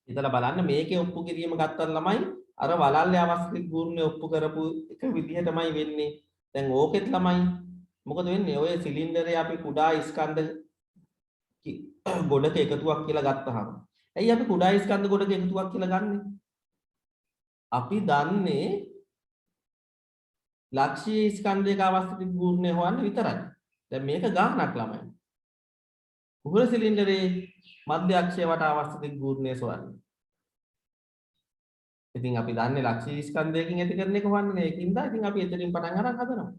හිතලා බලන්න මේකේ ඔප්පු කිරීම ගත්තත් ළමයි අර වලල්ලේ අවස්ථිත ගූර්ණය ඔප්පු කරපු එක විදිහටමයි වෙන්නේ. දැන් ඕකෙත් ළමයි මොකද වෙන්නේ? ඔය සිලින්ඩරේ අපි කුඩා ස්කන්ධ ගොඩක එකතුවක් කියලා ගත්තාම. ඇයි අපි කුඩා ස්කන්ධ ගොඩක එකතුවක් කියලා ගන්නෙ? අපි දන්නේ ලක්ෂීය ස්කන්ධයක අවස්ථිත ගූර්ණය හොයන්න විතරයි. දැන් මේක ගානක් ළමයි. කුහර සිලින්ඩරේ මධ්‍ය අක්ෂය වටා අවස්ථිත ගූර්ණය සොයන්න. ඉතින් අපි දන්නේ ලක්ෂීය ස්කන්ධයකින් ඇති කරන එක හොයන්නේ. ඒකින්ද ඉතින් අපි එතනින් පටන් අරන් හදනවා.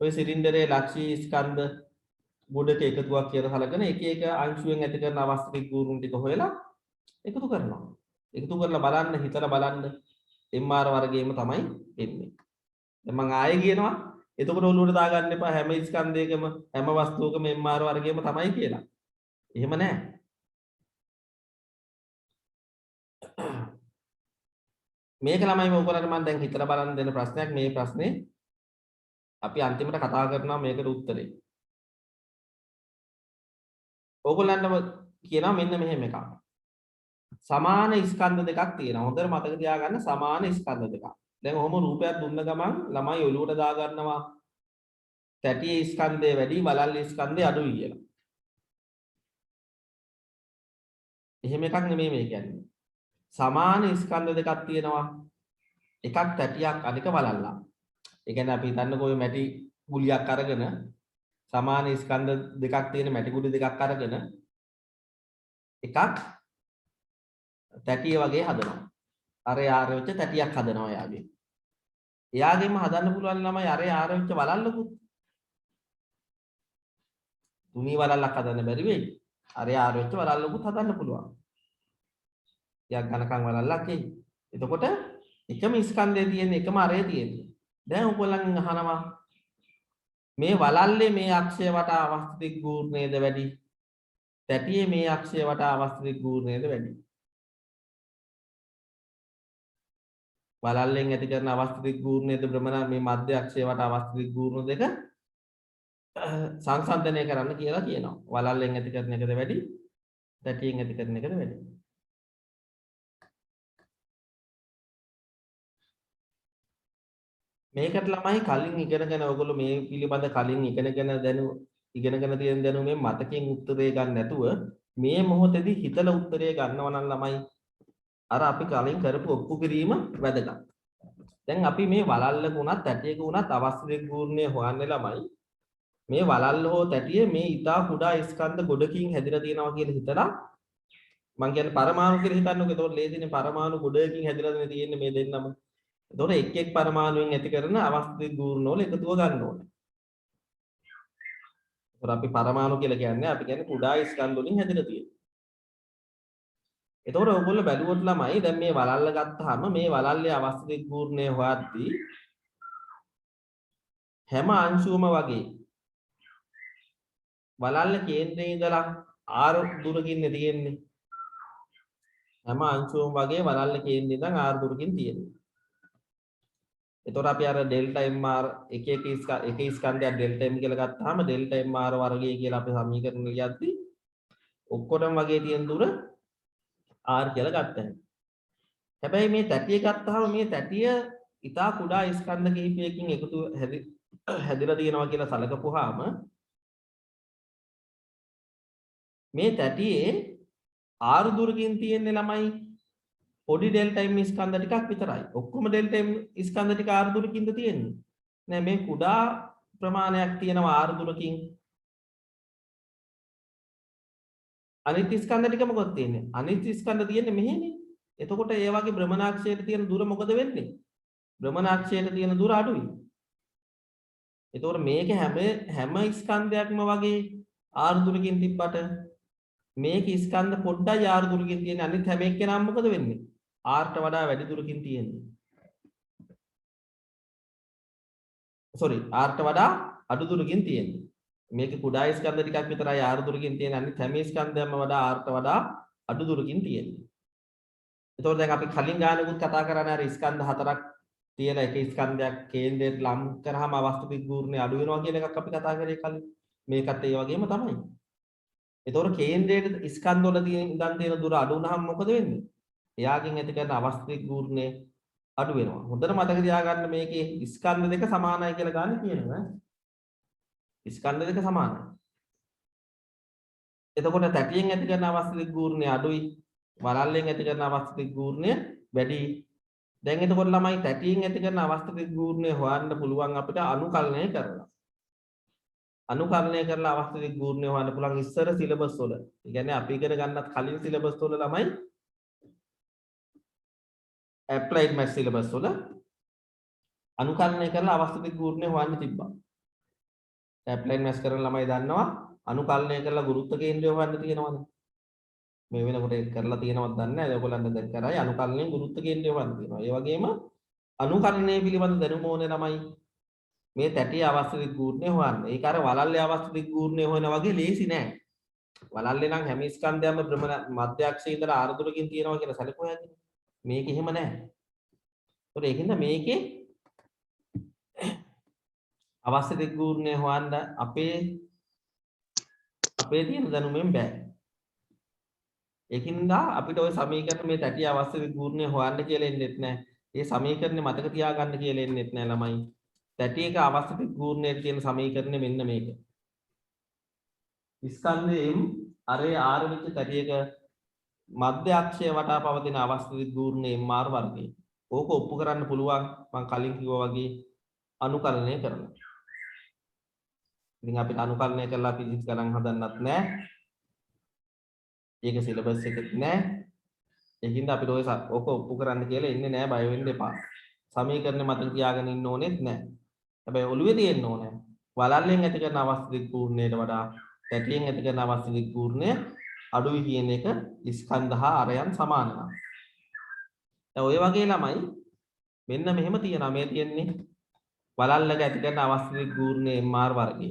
ඔය සිලින්ඩරේ ලක්ෂීය ස්කන්ධ ගොඩක එකතුවක් කියලා හලගෙන එක එක අංශුවෙන් ඇති කරන අවස්ථිත ගූර්ණ ටික හොයලා එකතු කරනවා. එකතු කරලා බලන්න හිතලා බලන්න MR වර්ගයේම තමයි එන්නේ. දැන් මම ආයෙ කියනවා එතකොට ඔළුවට දාගන්න එපා හැම ස්කන්ධයකම හැම වස්තුවකම MR වර්ගයේම තමයි කියලා. එහෙම නැහැ. මේක ළමයි ඔයගොල්ලන්ට මම දැන් හිතලා බලන්න දෙන ප්‍රශ්නයක්. මේ ප්‍රශ්නේ අපි අන්තිමට කතා කරනවා මේකට උත්තරේ. ඕගොල්ලන්ටම කියනවා මෙන්න මෙහෙම එකක්. සමාන ස්කන්ධ දෙකක් තියෙනවා. හොඳට මතක තියාගන්න සමාන ස්කන්ධ දෙකක්. දැන් ඔහොම රූපයක් දුන්න ගමන් ළමයි ඔළුවට දා ගන්නවා තැටි ස්කන්ධය වැඩි වලල් ස්කන්ධය අඩුයි කියලා. එහෙම එකක් නෙමෙයි මේ කියන්නේ. සමාන ස්කන්ධ දෙකක් තියෙනවා. එකක් තැටියක් අනික වලල්ලා. ඒ කියන්නේ අපි හිතන්නකෝ ඔය මැටි ගුලියක් අරගෙන සමාන ස්කන්ධ දෙකක් තියෙන මැටි ගුලි දෙකක් අරගෙන එකක් තැටිය වගේ හදනවා. අරේ ආරේ වෙච්ච තැටියක් හදනවා එයාගේ. එයාගෙම හදන්න පුළුවන් ළමයි අරේ ආරේ වෙච්ච වලල්ලකුත්. තුනී වලල්ලක් හදන්න බැරි වෙයි. අරේ ආරේ වෙච්ච වලල්ලකුත් හදන්න පුළුවන්. ටිකක් ඝනකම් වලල්ලක් එයි. එතකොට එකම ස්කන්ධයේ තියෙන එකම අරේ තියෙන්නේ. දැන් ඔයගොල්ලන් අහනවා මේ වලල්ලේ මේ අක්ෂය වටා අවස්ථිත ගූර්ණයද වැඩි? තැටියේ මේ අක්ෂය වටා අවස්ථිත ගූර්ණයද වැඩි? වලල්ලෙන් ඇති කරන අවස්ථිත ගූර්ණයද භ්‍රමණ මේ මධ්‍ය අක්ෂය වටා අවස්ථිත ගූර්ණ දෙක සංසන්දනය කරන්න කියලා කියනවා. වලල්ලෙන් ඇති කරන එකද වැඩි? තැටියෙන් ඇති කරන එකද වැඩි? මේකට ළමයි කලින් ඉගෙනගෙන ඔයගොල්ලෝ මේ පිළිබඳ කලින් ඉගෙනගෙන තියෙන දැනුමෙන් මතකයෙන් උත්තරේ ගන්න නැතුව මේ මොහොතේදී හිතලා උත්තරේ ගන්නවා නම් ළමයි අර අපි කලින් කරපු ඔප්පු කිරීම වැදගත්. දැන් අපි මේ වලල්ලක උනත් තැටියක උනත් අවස්ථිත ගූර්ණය හොයන්නේ ළමයි මේ වලල්ල හෝ තැටිය මේ ඊටා කුඩා ස්කන්ධ ගොඩකින් හැදිලා තියෙනවා කියලා හිතලා මම කියන්නේ පරමාණු කියලා හිතන්නකෝ. ඒතකොට ලේසිනේ පරමාණු ගොඩකින් හැදිලා තියෙන්නේ මේ දෙන්නම. එතකොට එක් එක් පරමාණුවෙන් ඇති කරන අවස්ථිත ගූර්ණ වල එකතුව ගන්න ඕනේ. ඒතකොට අපි පරමාණු කියලා කියන්නේ අපි කියන්නේ කුඩා ස්කන්ධ වලින් හැදිලා තියෙන්නේ. එතකොට ඔයගොල්ලෝ බැලුවොත් ළමයි දැන් මේ වලල්ල ගත්තාම මේ වලල්ලේ අවස්ථිත ගූර්ණය හොයද්දී හැම අංශුවම වගේ වලල්ල කේන්ද්‍රයේ ඉඳලා r දුරකින් තියෙන්නේ. හැම අංශුවම වගේ වලල්ල කේන්ද්‍රයේ ඉඳන් r දුරකින් තියෙන්නේ. එතකොට අපි අර ඩෙල්ටා mr එක ස්කන්ධයක් ඩෙල්ටා m කියලා ගත්තාම ඩෙල්ටා mr වර්ගය කියලා අපි සමීකරණ ලියද්දී ඔක්කොටම වගේ තියෙන දුර r කියලා ගත්තා. හැබැයි මේ තැටිය ගත්තාම මේ තැටිය ඉතා කුඩා ස්කන්ධ කිහිපයකින් එකතු හැදිලා තියෙනවා කියලා සැලකපුවාම මේ තැටියේ r දුරකින් තියෙන්නේ ළමයි පොඩි ඩෙල්ටා m ස්කන්ධ ටිකක් විතරයි. ඔක්කොම ඩෙල්ටා m ස්කන්ධ ටික r දුරකින්ද තියෙන්නේ. නෑ මේ කුඩා ප්‍රමාණයක් තියෙනවා r දුරකින්. අනිත් ස්කන්ධ ටික මොකද තියෙන්නේ? අනිත් ස්කන්ධ තියෙන්නේ මෙහෙනේ. එතකොට ඒ වගේ භ්‍රමණාක්ෂයට තියෙන දුර මොකද වෙන්නේ? භ්‍රමණාක්ෂයට තියෙන දුර අඩුයි. එතකොට මේක හැම ස්කන්ධයක්ම වගේ r දුරකින් තිබ්බට මේක ස්කන්ධ පොඩ්ඩයි r දුරකින් තියෙන අනිත් හැම එකකම මොකද වෙන්නේ? r ට වඩා වැඩි දුරකින් තියෙන්නේ. r ට වඩා අඩු දුරකින් තියෙන්නේ. මේක කුඩා ස්කන්ධ ටිකක් විතරයි r දුරකින් තියෙන අනිත් හැම ස්කන්ධයක්ම වඩා r ට වඩා අඩු දුරකින් තියෙන්නේ. එතකොට දැන් අපි කලින් ගානකුත් කතා කරන්නේ අර ස්කන්ධ හතරක් තියලා එක ස්කන්ධයක් කේන්ද්‍රයට ලම් කරාම අවස්ථිත ගූර්ණය අඩු වෙනවා කියන එකක් අපි කතා කරේ කලින්. මේකත් ඒ වගේම තමයි. එතකොට කේන්ද්‍රයේ ස්කන්ධ වල ඉඳන් තියෙන දුර අඩු වුනහම මොකද වෙන්නේ? එයාගෙන් ඇති කරන අවස්ථිත ගූර්ණය අඩු වෙනවා. හොඳට මතක තියාගන්න මේකේ ස්කන්ධ දෙක සමානයි කියලා ගන්න කියනවා. ස්කන්ධ දෙක සමානයි. එතකොට තැටියෙන් ඇති කරන අවස්ථිත ගූර්ණය අඩුයි. වලල්ලෙන් ඇති කරන අවස්ථිත ගූර්ණය වැඩි. දැන් එතකොට ළමයි තැටියෙන් ඇති කරන අවස්ථිත ගූර්ණය හොයන්න පුළුවන් අපිට අනුකලනය කරලා. අනුකරණය කරලා අවස්ථිත ගූර්ණය හොයන්න පුළුවන් ඉස්සර සිලබස් වල. ඒ කියන්නේ අපි ඉගෙන ගන්නත් කලින් සිලබස් වල ළමයි ඇප්ලයිඩ් මැත් සිලබස් වල අනුකරණය කරලා අවස්ථිත ගූර්ණය හොයන්න තිබ්බා. ඇප්ලයිඩ් මැත්ස් කරන ළමයි දන්නවා අනුකරණය කරලා ගුරුත්ව කේන්ද්‍රය හොයන්න තියෙනවනේ. මේ වෙනකොට ඒක කරලා තියෙනවද දන්නේ නැහැ. ඔයගොල්ලන්ට දැන් කරයි අනුකරණයෙන් ගුරුත්ව කේන්ද්‍රය හොයන්න තියෙනවා. ඒ වගේම අනුකරණය පිළිබඳ දැනුම ඕනේ ළමයි. මේ තැටියේ අවස්ථිත ගූර්ණය හොයන්න. ඒක අර වලල්ලේ අවස්ථිත ගූර්ණය හොයන වගේ ලේසි නෑ. වලල්ලේ නම් හැම ස්කන්ධයක්ම භ්‍රමණ මධ්‍ය අක්ෂයේ ඉඳලා r දුරකින් තියෙනවා කියලා සැලකුවා හැකියි. මේක එහෙම නෑ. ඒතකොට ඒකින්ද මේකේ අවස්ථිත ගූර්ණය හොයන්න අපේ තියෙන දැනුමෙන් බෑ. ඒකින්ද අපිට ওই සමීකරණ මේ තැටියේ අවස්ථිත ගූර්ණය හොයන්න කියලා එන්නෙත් නෑ. මේ සමීකරණේ මතක තියාගන්න කියලා එන්නෙත් නෑ ළමයි. තැටියක අවස්ථිත ගූර්ණයේ තියෙන සමීකරණය මෙන්න මේක. ස්කන්ධයෙන් අරේ r වෙච්ච තැටියක මධ්‍ය අක්ෂය වටා පවතින අවස්ථිත ගූර්ණය mr වර්ගය. ඕක ඔප්පු කරන්න පුළුවන් මම කලින් කිව්වා වගේ අනුකරණය කරලා. ඉතින් අපිට අනුකරණය කරලා ෆිසික්ස් ගණන් හදන්නත් නෑ. ඒක සිලබස් එකෙත් නෑ. ඒකින්ද අපිට ඔය ඔක ඔප්පු කරන්න කියලා ඉන්නේ නෑ බය වෙන්න එපා. සමීකරණය මතක තියාගෙන ඉන්න ඕනෙත් නෑ. හැබැයි ඔළුවේ තියෙන්න ඕනේ. වලල්ලෙන් ඇති කරන අවස්ථ දිග්පූර්ණයට වඩා තැටියෙන් ඇති කරන අවස්ථ දිග්පූර්ණය අඩුයි කියන එක ස්කන්ධ හා අරයන් සමාන නම්. දැන් ඔය වගේ ළමයි මෙන්න මෙහෙම තියෙනවා. මේ තියෙන්නේ වලල්ලක ඇති කරන අවස්ථ දිග්පූර්ණයේ MR වර්ගය.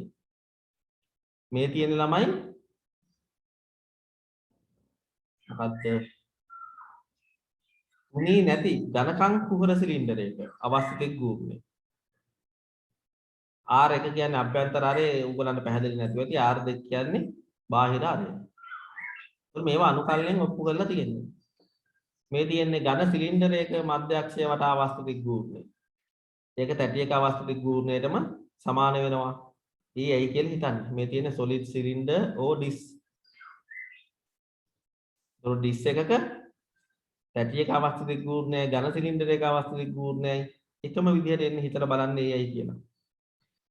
මේ තියෙන ළමයි මොකද්ද? උනී නැති ඝනකම් කුහර සිලින්ඩරයක අවස්ථ දිග්පූර්ණය. R1 කියන්නේ අභ්‍යන්තර ආරය උගලන්ට පැහැදිලි නැතුව ඇති R2 කියන්නේ බාහිර ආරය. ඒත් මේවා අනුකල්යෙන් ඔප්පු කරලා තියෙනවා. මේ තියෙන්නේ ඝන සිලින්ඩරයක මධ්‍ය අක්ෂය වටා අවස්ථ දිග්පූර්ණය. ඒක තැටියක අවස්ථ දිග්පූර්ණයටම සමාන වෙනවා. ඇයි කියලා හිතන්න. මේ තියෙන solid cylinder or disk. ඒතකොට disk එකක තැටියක අවස්ථ දිග්පූර්ණය ඝන සිලින්ඩරයක අවස්ථ දිග්පූර්ණයයි එකම විදිහට එන්නේ හිතලා බලන්න ඇයි කියලා.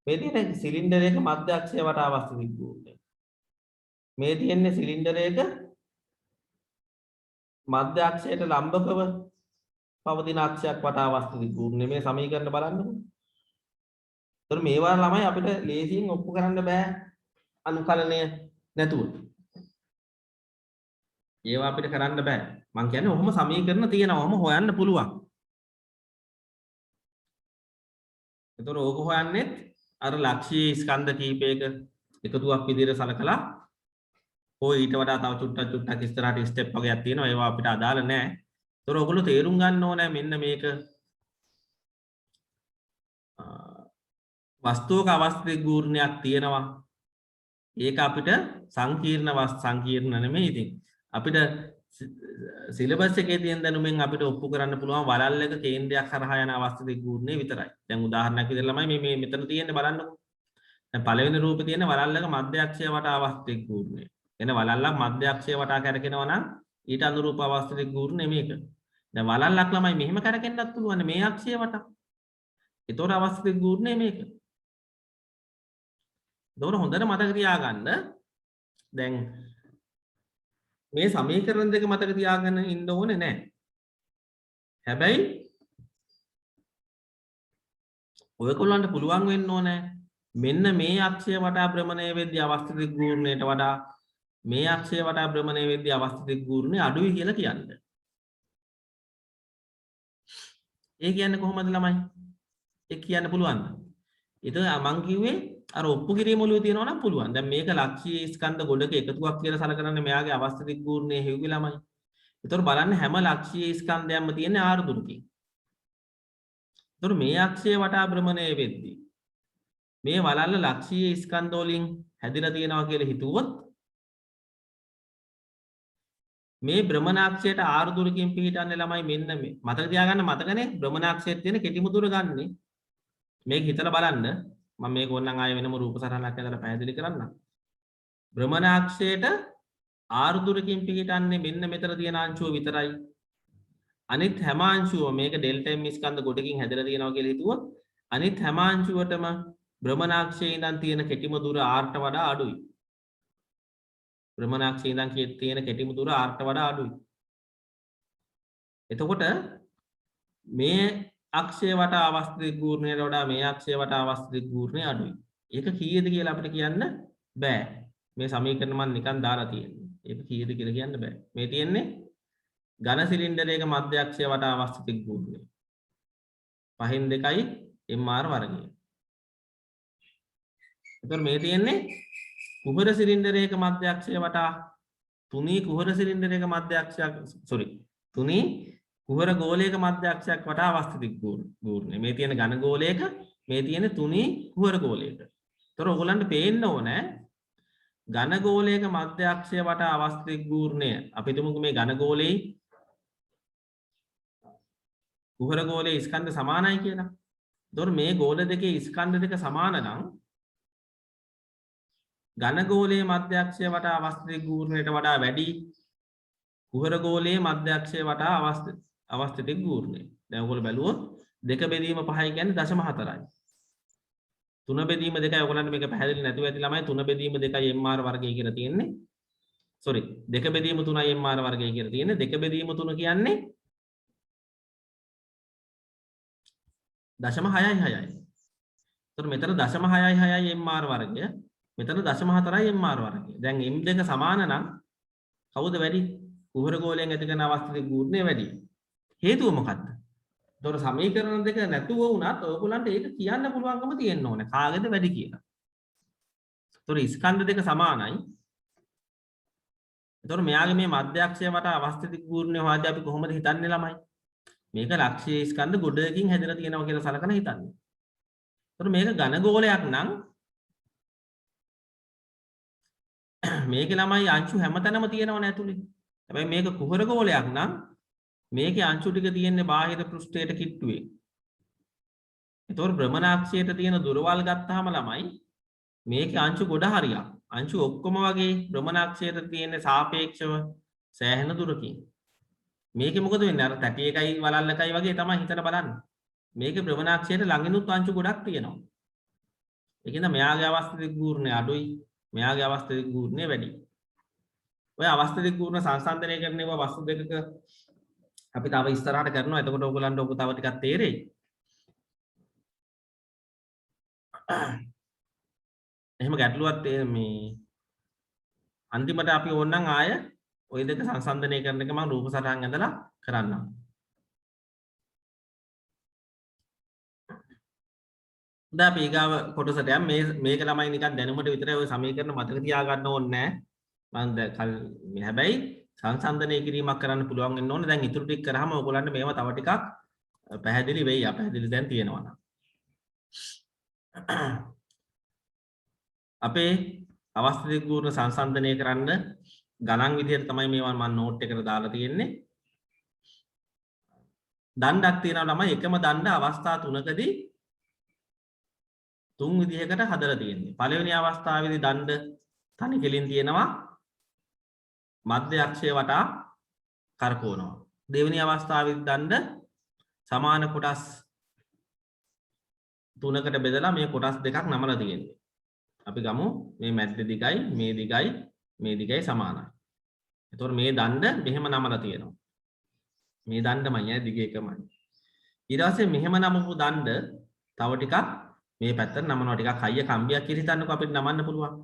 මේ තියෙන සිලින්ඩරයක මධ්‍ය අක්ෂය වටා අවස්ථ දිග්පූර්ණය. මේ තියෙන්නේ සිලින්ඩරයක මධ්‍ය අක්ෂයට ලම්බකව පවතින අක්ෂයක් වටා අවස්ථ දිග්පූර්ණය. මේ සමීකරණ බලන්නකො. ඒතර මේවා ළමයි අපිට ලේසියෙන් ඔප්පු කරන්න බෑ අනුකලනය නැතුව. ඒවා අපිට කරන්න බෑ. මං කියන්නේ ඔහොම සමීකරණ තියෙනවා. ඔහොම හොයන්න පුළුවන්. ඒතර ඕක හොයන්නේ අර ලක්ෂ්‍යීය ස්කන්ධ කීපයක එකතුවක් විදිහට සලකලා ඔය ඊට වඩා තව චුට්ටක් ඉස්සරහට ස්ටෙප් වගේක් තියෙනවා. ඒවා අපිට අදාළ නැහැ. ඒතර ඔයගොල්ලෝ තේරුම් ගන්න ඕනේ මෙන්න මේක වස්තුවක අවස්ථ දිග්පූර්ණයක් තියෙනවා. ඒක අපිට සංකීර්ණ නෙමෙයි ඉතින්. අපිට සිලබස් එකේ තියෙන දැනුමෙන් අපිට ඔප්පු කරන්න පුළුවන් වලල්ලක කේන්ද්‍රයක් හරහා යන අවස්ථ දිග්පූර්ණය විතරයි. දැන් උදාහරණයක් විදිහට ළමයි මේ මෙතන තියෙන්නේ බලන්නකො. දැන් පළවෙනි රූපේ තියෙන වලල්ලක මධ්‍ය අක්ෂය වටා අවස්ථ දිග්පූර්ණය. එන වලල්ලක් මධ්‍ය අක්ෂය වටා කරකිනවා නම් ඊට අනුරූප අවස්ථ දිග්පූර්ණය මේක. දැන් වලල්ලක් ළමයි මෙහෙම කරකෙන්නත් පුළුවන් මේ අක්ෂය වටා. ඒතොර අවස්ථ දිග්පූර්ණය මේක. ඒතොර හොඳට මතක තියාගන්න. දැන් මේ සමීකරණ දෙක මතක තියාගෙන ඉන්න ඕනේ නැහැ. හැබැයි ඔයගොල්ලන්ට පුළුවන් වෙන්න ඕනේ මෙන්න මේ අක්ෂය වටා භ්‍රමණය වෙද්දී අවස්ථ දිග්පූර්ණයට වඩා මේ අක්ෂය වටා භ්‍රමණය වෙද්දී අවස්ථ දිග්පූර්ණය අඩුයි කියලා කියන්න. ඒ කියන්නේ කොහොමද ළමයි? ඒ කියන්න පුළුවන්ද? ඒක මං කිව්වේ අර ඔප්පු කිරීම ඔළුවේ තියෙනවා නම් පුළුවන්. දැන් මේක ලක්ෂ්‍යීය ස්කන්ධ ගොඩක එකතුවක් කියලා සලකනනේ මෙයාගේ අවස්ථ දිග්පූර්ණයේ හේව්වේ ළමයි. ඒතකොට බලන්න හැම ලක්ෂ්‍යීය ස්කන්ධයක්ම තියෙන්නේ R දුරකින්. ඒතකොට මේ අක්ෂය වටා භ්‍රමණය වෙද්දී මේ වලල්ල ලක්ෂ්‍යීය ස්කන්ධ වලින් හැදිලා තියෙනවා කියලා හිතුවොත් මේ භ්‍රමණාක්ෂයට R දුරකින් පිහිටන්නේ ළමයි මෙන්න මේ. මතක තියාගන්න මතකනේ භ්‍රමණාක්ෂයේ තියෙන කෙටිම දුර ගන්නෙ. මේක හිතලා බලන්න. මම මේක ඕනනම් ආයෙ වෙනම රූප සටහනක් ඇදලා පැහැදිලි කරන්නම්. භ්‍රමණාක්ෂයට R දුරකින් පිහිටන්නේ මෙන්න මෙතන තියෙන අංශුව විතරයි. අනිත් හැම අංශුව මේක ඩෙල්ටා M ස්කන්ධ ගොඩකින් හැදලා තියෙනවා කියලා හිතුවොත් අනිත් හැම අංශුවටම භ්‍රමණාක්ෂයේ ඉඳන් තියෙන කෙටිම දුර R ට වඩා අඩුයි. භ්‍රමණාක්ෂයේ ඉඳන් තියෙන කෙටිම දුර R ට වඩා අඩුයි. එතකොට මේ අක්ෂය වටා අවස්ථ දිග්පූර්ණයට වඩා මේ අක්ෂය වටා අවස්ථ දිග්පූර්ණය අඩුයි. ඒක කීයද කියලා අපිට කියන්න බෑ. මේ සමීකරණ මම නිකන් දාලා තියෙන්නේ. ඒක කීයද කියලා කියන්න බෑ. මේ තියෙන්නේ ඝන සිලින්ඩරයක මධ්‍ය අක්ෂය වටා අවස්ථ දිග්පූර්ණය. 5න් 2යි MR වර්ගය. එතකොට මේ තියෙන්නේ කුහර සිලින්ඩරයක මධ්‍ය අක්ෂය වටා තුනී කුහර සිලින්ඩරයක මධ්‍ය අක්ෂයක් තුනී කුහර ගෝලයක මධ්‍ය අක්ෂයක් වටා අවස්ථ දිග්පූර්ණය. මේ තියෙන ඝන ගෝලයක මේ තියෙන තුනී කුහර ගෝලයක. ඒතර ඔයගොල්ලන්ට පේන්න ඕනේ ඝන ගෝලයක මධ්‍ය අක්ෂය වටා අවස්ථ දිග්පූර්ණය. අපි තුමුකෝ මේ ඝන ගෝලයේ කුහර ගෝලයේ ස්කන්ධ සමානයි කියලා. ඒතර මේ ගෝල දෙකේ ස්කන්ධ දෙක සමාන නම් ඝන ගෝලයේ මධ්‍ය අක්ෂය වටා අවස්ථ දිග්පූර්ණයට වඩා වැඩි කුහර ගෝලයේ මධ්‍ය අක්ෂය වටා අවස්ථ දිග්පූර්ණය. දැන් ඔයගොල්ලෝ බැලුවොත් 2 බෙදීම 5 කියන්නේ 0.4යි. 3 බෙදීම 2යි ඔයගොල්ලන්ට මේක පැහැදිලි නැතුව ඇති ළමයි 3 බෙදීම 2යි MR වර්ගය කියලා තියෙන්නේ. sorry 2 බෙදීම 3යි mr වර්ගය කියලා තියෙන්නේ 2 බෙදීම 3 කියන්නේ 0.66යි. එතකොට මෙතන 0.66යි mr වර්ගය. මෙතන 0.4යි mr වර්ගය. දැන් m දෙක සමාන නම් කවුද වැඩි? කුහර ගෝලයෙන් ඇති කරන අවස්ථිත ගුණය වැඩි. හේතුව මොකක්ද? එතකොට සමීකරණ දෙක නැතුව වුණත් ඔයගොල්ලන්ට ඒක කියන්න පුළුවන්කම තියෙන්න ඕනේ. කාගෙද වැඩි කියලා. එතකොට ස්කන්ධ දෙක සමානයි. එතකොට මෙයාගේ මේ මධ්‍යක්ෂය වටා අවස්ථිත ගුණය හොයද්දී අපි කොහොමද හිතන්නේ ළමයි? මේක ලක්ෂ්‍ය ස්කන්ධ ගොඩකින් හැදලා තියෙනවා කියලා සලකන හිතන්නේ. එතකොට මේක ඝන ගෝලයක් නම් මේකේ ළමයි අංශු හැමතැනම තියෙනවනේ ඇතුලේ. හැබැයි මේක කුහර ගෝලයක් නම් මේකේ අංශු ටික තියෙන්නේ බාහිර පෘෂ්ඨයට කිට්ටුවේ. එතකොට භ්‍රමණාක්ෂයට තියෙන දුරවල් ගත්තාම ළමයි මේකේ අංශු ගොඩ හරියක්. අංශු ඔක්කොම වගේ භ්‍රමණාක්ෂයට තියෙන්නේ සාපේක්ෂව සෑහෙන දුරකින්. මේකේ මොකද වෙන්නේ? අර තැටි එකයි වලල්ලකයි වගේ තමයි හිතන බලන්න. මේකේ භ්‍රමණාක්ෂයට ළඟිනුත් අංශු ගොඩක් තියෙනවා. ඒකින්ද මෙයාගේ අවස්ථිත ගුණය අඩුයි. මෙයාගේ අවස්ථිත ගුණය වැඩි. ඔය අවස්ථිත ගුණ සංසන්දනය කරනවා වස්තු දෙකක අපි තව ඉස්සරහට කරනවා. එතකොට ඔයගොල්ලන්ට ඔක තව ටිකක් තේරෙයි. එහෙම ගැටලුවක් මේ අන්තිමට අපි ඕනනම් ආය ওই දෙක සංසන්දනය කරන එක මම රූප සටහන් ඇඳලා කරන්නම්. දැන් අපි ඊගාව කොටසට යමු. මේක ළමයි නිකන් දැනුමට විතරයි ওই සමීකරණ මතක තියාගන්න ඕනේ නැහැ. මම හැබැයි සංසන්දනය කිරීමක් කරන්න පුළුවන් වෙන්න ඕනේ. දැන් ඉතුරු ටික කරාම ඔයගොල්ලන්ට මේවා තව ටිකක් පැහැදිලි වෙයි. අපැහැදිලි දැන් තියෙනවා නම්. අපේ අවස්ථිත ගුණ සංසන්දනය කරන්න ගණන් විදිහට තමයි මේවා මම නෝට් එකට දාලා තියෙන්නේ. දණ්ඩක් තියෙනවා ළමයි එකම දණ්ඩ අවස්ථා තුනකදී තුන් විදිහකට හදලා තියෙන්නේ. පළවෙනි අවස්ථාවේදී දණ්ඩ තනි කෙලින් තියෙනවා මධ්‍ය අක්ෂය වටා කරකවනවා. දෙවෙනි අවස්ථාවේදී දණ්ඩ සමාන කොටස් තුනකට බෙදලා මේ කොටස් දෙකක් නමලා තියෙන්නේ. අපි ගමු මේ මැද්ද දිගයි මේ දිගයි සමානයි. එතකොට මේ දණ්ඩ මෙහෙම නමලා තියෙනවා. මේ දණ්ඩමයි දිග එකමයි. ඊට පස්සේ මෙහෙම නමපු දණ්ඩ තව ටිකක් මේ පැත්තට නමනවා. ටිකක් හයිය කම්බියක් කියලා හිතන්නකෝ අපිට නමන්න පුළුවන්.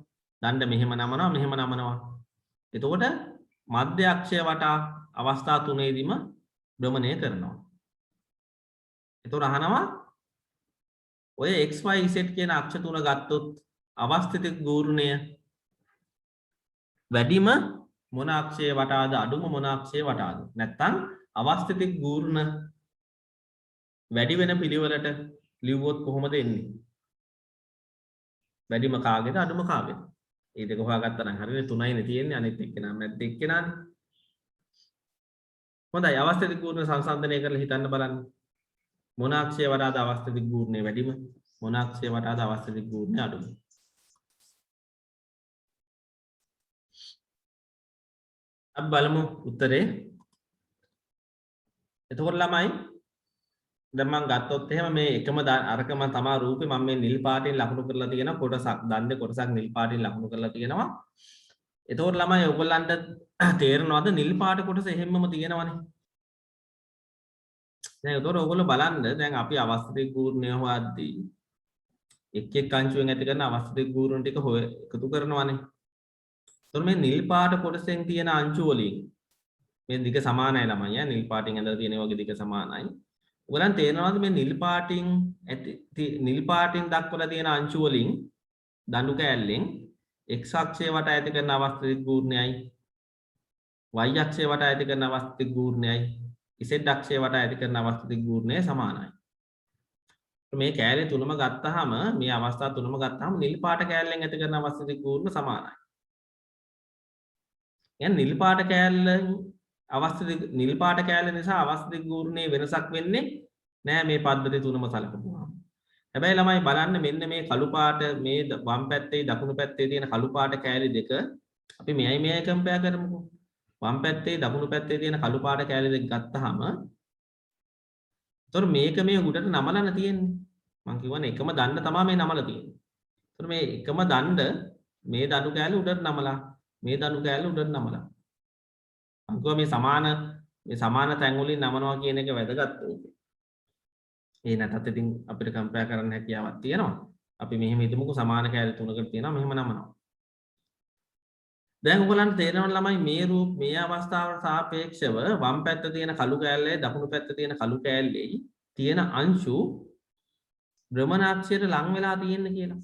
දණ්ඩ මෙහෙම නමනවා. එතකොට මධ්‍ය අක්ෂය වටා අවස්ථා තුනේදීම භ්‍රමණය කරනවා. එතකොට අහනවා ඔය xy z කියන අක්ෂ තුන ගත්තොත් අවස්ථිත ගූර්ණය වැඩිම මොන අක්ෂය වටාද අඩුම මොන අක්ෂය වටාද? නැත්නම් අවස්ථිත ගූර්ණ වැඩි වෙන පිළිවෙලට ලිව්වොත් කොහොමද එන්නේ? වැඩිම කාගේද අඩුම කාගේද? මේ දෙක හොයාගත්තා නම් හරිනේ. තුනයිනේ තියෙන්නේ. අනිත් එක්කෙනා මැද්ද එක්කෙනානේ. හොඳයි. අවස්ථිත ගූර්ණ සංසන්දනය කරලා හිතන්න බලන්න. මොන අක්ෂය වටාද අවස්ථිත ගූර්ණය වැඩිම? මොන අක්ෂය වටාද අවස්ථිත ගූර්ණය අඩුම? අපි බලමු උත්තරේ. එතකොට ළමයි දැන් මම ගත්තොත් එහෙම මේ එකම අරකම තමයි රූපේ මම මේ නිල් පාටින් ලකුණු කරලා තියෙනවා කොටසක් දන්නේ කොටසක් නිල් පාටින් ලකුණු කරලා තියෙනවා. එතකොට ළමයි ඔයගොල්ලන්ට තේරෙනවද නිල් පාට කොටස එහෙම්මම තියෙනවනේ. දැන් එතකොට ඔයගොල්ලෝ බලන්න දැන් අපි අවස්ථිත ගූර්ණය හොයද්දී එක් අංශුවෙන් ඇති කරන අවස්ථිත ගූර්ණ ටික එකතු කරනවානේ. එතකොට මේ නිල් පාට කොටසෙන් තියෙන අංශු වලින් මේ දිග සමානයි ළමයි. නිල් පාටින් ඇඳලා තියෙන වගේ දිග සමානයි. ඔයගලන් තේරෙනවද මේ නිල් පාටින් දක්වලා තියෙන අංශු වලින් දඬු කෑල්ලෙන් x අක්ෂය වට ඇති කරන අවස්ථිත ගූර්ණයයි y අක්ෂය වට ඇති කරන අවස්ථිත ගූර්ණයයි z අක්ෂය වට ඇති කරන අවස්ථිත ගූර්ණය සමානයි. මේ කෑල්ල තුනම ගත්තාම මේ අවස්ථා තුනම ගත්තාම නිල් පාට කෑල්ලෙන් ඇති කරන අවස්ථිත ගූර්ණ සමානයි. يعني නිල් පාට කෑල්ලෙන් අවස්ථිත නිල් පාට කෑල්ල නිසා අවස්ථිත ගූර්ණයේ වෙනසක් වෙන්නේ නෑ මේ පද්ධති තුනම සලකපුවාම. හැබැයි ළමයි බලන්න මෙන්න මේ කළු පාට මේ වම් පැත්තේ දකුණු පැත්තේ තියෙන කළු පාට කෑලි දෙක අපි මෙයයි කම්පෙයාර් කරමුකෝ. වම් පැත්තේ දකුණු පැත්තේ තියෙන කළු පාට කෑලි දෙක ගත්තාම එතකොට මේක මේ උඩට නමලන තියෙන්නේ. මම කියවනේ එකම දණ්ඩ තමයි මේ නමලා තියෙන්නේ. එතකොට මේ එකම දණ්ඩ මේ දඬු කෑලි උඩට නමලා මේ දණු කෑල්ල උඩට නමලා. අංකුව මේ සමාන තැන් වලින් නමනවා කියන එක වැදගත් වෙන්නේ. ඒ නැතත් ඉතින් අපිට කම්පෙයාර් කරන්න හැකියාවක් තියෙනවා. අපි මෙහෙම හිතමුකෝ සමාන කෑලි තුනකට තියෙනවා මෙහෙම නමනවා. දැන් ඔයගලන්ට තේරෙනවා ළමයි මේ අවස්ථාවට සාපේක්ෂව වම් පැත්තේ තියෙන කළු කෑල්ලේ දකුණු පැත්තේ තියෙන කළු කෑල්ලේ තියෙන අංශු භ්‍රමණාක්ෂයට ලං වෙලා තියෙන්නේ කියලා.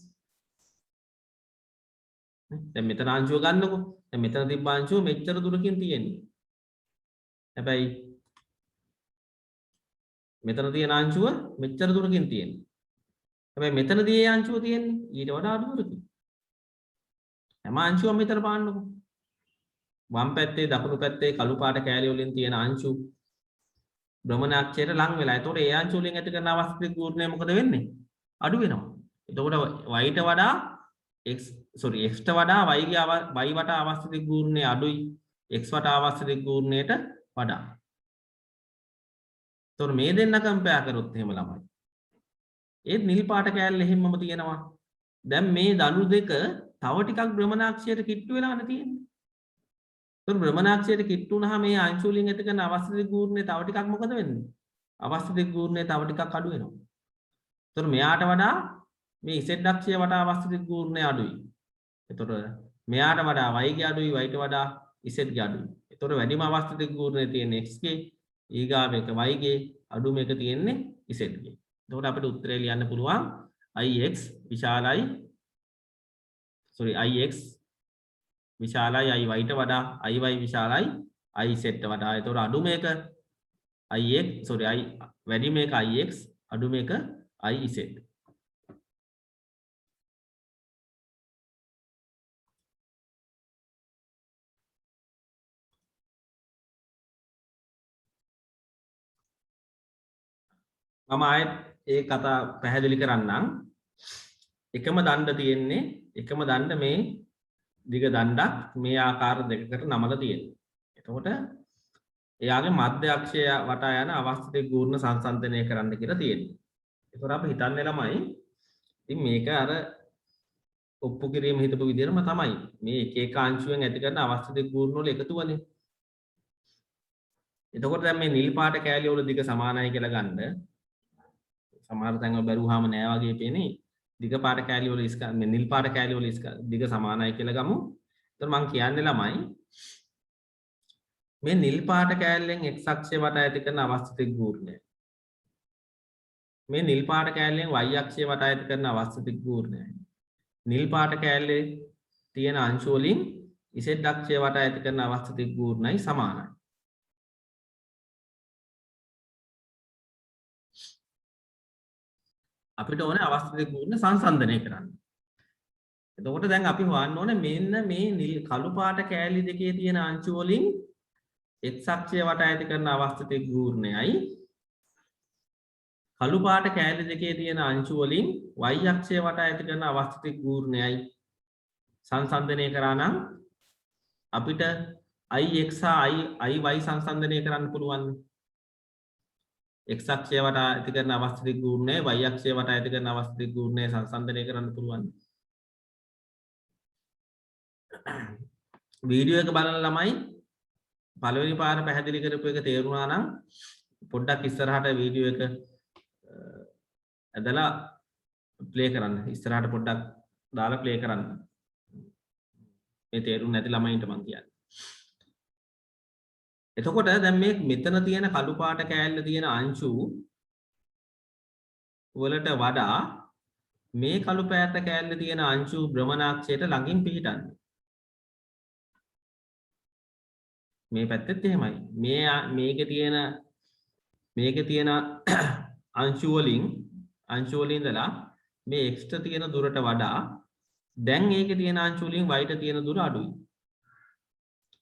දැන් මෙතන අංශුව ගන්නකො. දැන් මෙතන තිබ්බ අංශුව මෙච්චර දුරකින් තියෙන්නේ. හැබැයි මෙතන තියෙන අංශුව මෙච්චර දුරකින් තියෙන්නේ. හැබැයි මෙතනදී ඒ අංශුව තියෙන්නේ ඊට වඩා අඩු දුරකින්. හැම අංශුවම මෙතන පාන්නකො. වම් පැත්තේ දකුණු පැත්තේ කළු පාට කෑලි වලින් තියෙන අංශු භ්‍රමණාක්ෂයට ලං වෙලා. ඒතකොට ඒ අංශු වලින් ඇති කරන අවස්ථිත ගූර්ණය මොකද වෙන්නේ? අඩු වෙනවා. එතකොට y ට වඩා x ට වඩා y වටා අවස්ථිත ගූර්ණය අඩුයි x වටා අවස්ථිත ගූර්ණයට වඩා. එතකොට මේ දෙන්න කම්පෙයාර් කරොත් එහෙම ළමයි. ඒත් නිල් පාට කෑල්ල එහෙමම තියෙනවා. දැන් මේ දණු දෙක තව ටිකක් භ්‍රමණාක්ෂයට කිට්ටු වෙලානේ තියෙන්නේ. එතකොට භ්‍රමණාක්ෂයට කිට්ටු වුණාම මේ අංශු වලින් ඇති කරන අවස්ථිත ගූර්ණය තව ටිකක් මොකද වෙන්නේ? අවස්ථිත ගූර්ණය තව ටිකක් අඩු වෙනවා. එතකොට මෙයාට වඩා මේ z අක්ෂය වටා අවස්ථිත ගූර්ණය අඩුයි. එතකොට මෙයාට වඩා y ගේ අඩුයි y ට වඩා z ගේ අඩුයි. එතකොට වැඩිම අවස්ථිත ගූර්ණය තියෙන්නේ x ගේ ඊගාව එක y ගේ අඩුම එක තියෙන්නේ z ගේ. එතකොට අපිට උත්තරය ලියන්න පුළුවන් ix විශාලයි ix විශාලයි iy ට වඩා iy විශාලයි iz ට වඩා. එතකොට අඩුම එක වැඩිම එක ix අඩුම එක iz. මම ආයෙත් ඒ කතා පැහැදිලි කරන්නම්. එකම දණ්ඩ තියෙන්නේ එකම දණ්ඩ මේ දිග දණ්ඩක් මේ ආකාර දෙකකට නමලා තියෙනවා. එතකොට එයාගේ මධ්‍ය අක්ෂය වටා යන අවස්ථිත ගූර්ණ සංසන්දනය කරන්න කියලා තියෙනවා. එතකොට අපි හිතන්නේ ළමයි ඉතින් මේක අර ඔප්පු කිරීම හිතපු විදිහටම තමයි. මේ එක එක අංශුවෙන් ඇති කරන අවස්ථිත ගූර්ණ වල එකතුවනේ. එතකොට දැන් මේ නිල් පාට කෑලි වල දිග සමානයි කියලා ගන්න සමහර තැන්වල බැලුවාම නෑ වගේ පේන්නේ. දිග පාට කෑලි වල නිල් පාට කෑලි වල දිග සමානයි කියලා ගමු. එතකොට මම කියන්නේ ළමයි මේ නිල් පාට කෑල්ලෙන් x අක්ෂය වටා ඇති කරන අවස්ථිත ගූර්ණය. මේ නිල් පාට කෑල්ලෙන් y අක්ෂය වටා ඇති කරන අවස්ථිත ගූර්ණයයි. නිල් පාට කෑල්ලේ තියෙන අංශු වලින් z අක්ෂය වටා ඇති කරන අවස්ථිත ගූර්ණයයි සමානයි. අපිට ඕනේ අවස්ථිත ගූර්ණ සංසන්දනය කරන්න. එතකොට දැන් අපි හොයන්න ඕනේ මෙන්න මේ නිල් කළු පාට කෑලි දෙකේ තියෙන අංශු වලින් x අක්ෂය වටා ඇති කරන අවස්ථිත ගූර්ණයයි කළු පාට කෑලි දෙකේ තියෙන අංශු වලින් y අක්ෂය වටා ඇති කරන අවස්ථිත ගූර්ණයයි සංසන්දනය කරා නම් අපිට ix හා iy සංසන්දනය කරන්න පුළුවන්. x අක්ෂය වටා ඇති කරන අවස්ථිත ගූර්ණය y අක්ෂය වටා ඇති කරන අවස්ථිත ගූර්ණය සංසන්දනය කරන්න පුළුවන්. වීඩියෝ එක බලන ළමයි පළවෙනි පාර පැහැදිලි කරපු එක තේරුණා නම් පොඩ්ඩක් ඉස්සරහට වීඩියෝ එක ඇදලා ප්ලේ කරන්න. ඉස්සරහට පොඩ්ඩක් දාලා ප්ලේ කරන්න. මේ තේරුම් නැති ළමයින්ට මම කියන්නේ. එතකොට දැන් මේ මෙතන තියෙන කළු පාට කෑල්ල තියෙන අංශු වලට වඩා මේ කළු පාට කෑල්ල තියෙන අංශු භ්‍රමණාක්ෂයට ළඟින් පිහිටන්නේ. මේ පැත්තෙත් එහෙමයි. මේකේ තියෙන අංශු වලින් ඉඳලා මේ x ට තියෙන දුරට වඩා දැන් ඒකේ තියෙන අංශු වලින් y ට තියෙන දුර අඩුයි.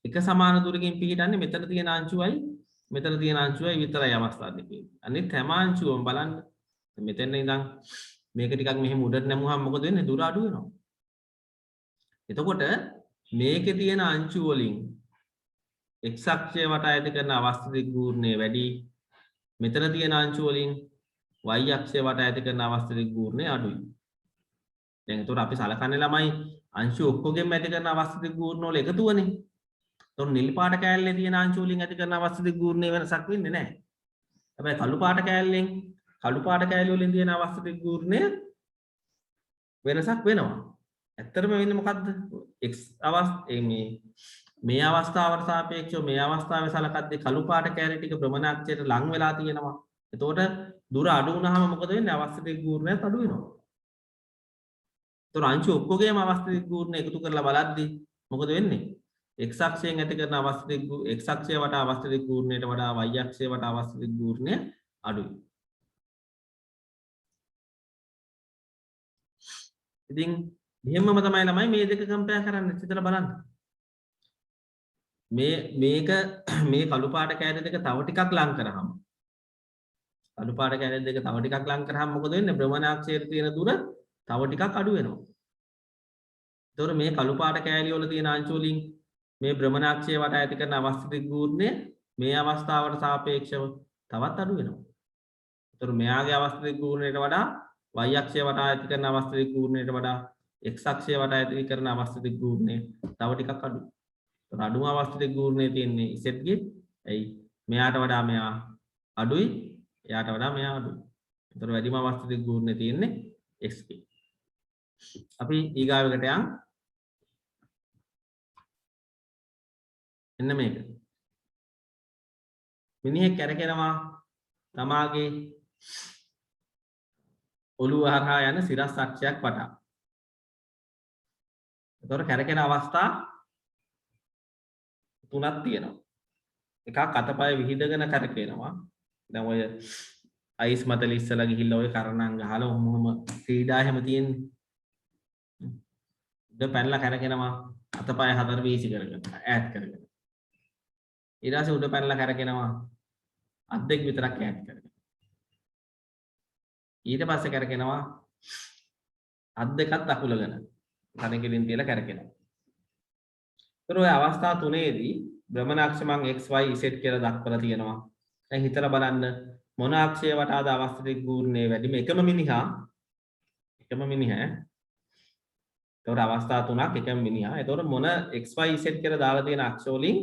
එක සමාන දුරකින් පිහිටන්නේ මෙතන තියෙන අංශුවයි මෙතන තියෙන අංශුවයි විතරයි අවස්ථා දෙකේ. අනිත් හැම අංශුවම බලන්න. මෙතන ඉඳන් මේක ටිකක් මෙහෙම උඩට නැමුවාම මොකද වෙන්නේ? දුර අඩු වෙනවා. එතකොට මේකේ තියෙන අංශු වලින් x අක්ෂය වටා ඇති කරන අවස්ථිත ගූර්ණය වැඩි. මෙතන තියෙන අංශු වලින් y අක්ෂය වටා ඇති කරන අවස්ථිත ගූර්ණය අඩුයි. දැන් ඒතකොට අපි සලකන්නේ ළමයි අංශු ඔක්කොගෙම ඇති කරන අවස්ථ දිග ගූර්ණ වල එකතුවනේ. එතකොට නිල් පාට කෑල්ලේ තියෙන අංශු වලින් ඇති කරන අවස්ථ දිග ගූර්ණේ වෙනසක් වෙන්නේ නැහැ. හැබැයි කළු පාට කෑල්ලෙන් කළු පාට කෑලි වලින් තියෙන අවස්ථ දිග ගූර්ණය වෙනසක් වෙනවා. ඇත්තටම වෙන්නේ මොකද්ද? x මේ අවස්ථාවට සාපේක්ෂව මේ අවස්ථාවේ සලකද්දී කළු පාට කෑලි ටික භ්‍රමණාක්ෂයට ලං වෙලා තියෙනවා. එතකොට දුර අඩු වුණාම මොකද වෙන්නේ? අවස්ථ දිග ගූර්ණයත් අඩු වෙනවා. එතකොට අංශු ඔක්කොගේම අවස්ථ දිග ගූර්ණ එකතු කරලා බලද්දී මොකද වෙන්නේ? x අක්ෂයෙන් ඇති කරන අවස්ථ දිග x අක්ෂය වටා අවස්ථ දිග ගූර්ණයට වඩා y අක්ෂය වටා අවස්ථ දිග ගූර්ණය අඩුයි. ඉතින් මෙහෙමම තමයි ළමයි මේ දෙක කම්පෙයාර් කරන්න හිතලා බලන්න. මේක මේ කළු පාට කෑලි දෙක තව ටිකක් ලං කරාම කළු පාට කෑලි දෙක තව ටිකක් ලං කරාම මොකද වෙන්නේ? භ්‍රමණාක්ෂයේ තියෙන දුර තව ටිකක් අඩු වෙනවා. ඒතකොට මේ කළු පාට කෑලි වල තියෙන අංශු වලින් මේ භ්‍රමණාක්ෂයේ වටා ඇති කරන අවස්ථ දිග ගූර්ණය මේ අවස්ථාවට සාපේක්ෂව තවත් අඩු වෙනවා. ඒතකොට මෙයාගේ අවස්ථ දිග ගූර්ණයට වඩා y අක්ෂය වටා ඇති කරන අවස්ථ දිග ගූර්ණයට වඩා x අක්ෂය වටා ඇති කරන අවස්ථ දිග ගූර්ණය තව ටිකක් අඩුයි. ඒතකොට අඩුම අවස්ථ දිග ගූර්ණය තියෙන්නේ z ගේ. ඇයි? මෙයාට වඩා මෙයා අඩුයි, එයාට වඩා මෙයා අඩුයි. ඒතකොට වැඩිම අවස්ථ දිග ගූර්ණය තියෙන්නේ x ගේ. අපි ඊගාවකට යන්. එන්න මේක. මිනිහෙක් කැරකෙනවා තමාගේ ඔළුව හරහා යන සිරස් අක්ෂයක් වටා. එතකොට කැරකෙන අවස්ථා තුනක් තියෙනවා. එකක් අතපය විහිදගෙන කැරකෙනවා. දැන් ඔය අයිස් මතල ඉස්සලා ගිහිල්ලා ඔය කරණම් ගහලා ඔහොම ක්‍රීඩා හැම තියෙන්නේ. උඩ පැනලා කැරකෙනවා අතපය හතර වීසි කරගෙන ඈත් කරගෙන. ඊට පස්සේ උඩ පැනලා කැරකෙනවා අත් දෙක විතරක් ඈත් කරගෙන. ඊට පස්සේ කැරකෙනවා අත් දෙකත් අකුලගෙන කණකින් තියලා කැරකෙනවා. ඒතර ඔය අවස්ථා තුනේදී භ්‍රමණාක්ෂ මං x y z කියලා දක්වලා තියෙනවා. දැන් හිතලා බලන්න මොන අක්ෂය වටාද අවස්ථ දිග ගූර්ණය වැඩිම? එකම මිනිහා. ඒතර අවස්ථා තුනක් එකම මිනිහා. ඒතර මොන x y z කියලා දාලා තියෙන අක්ෂ වලින්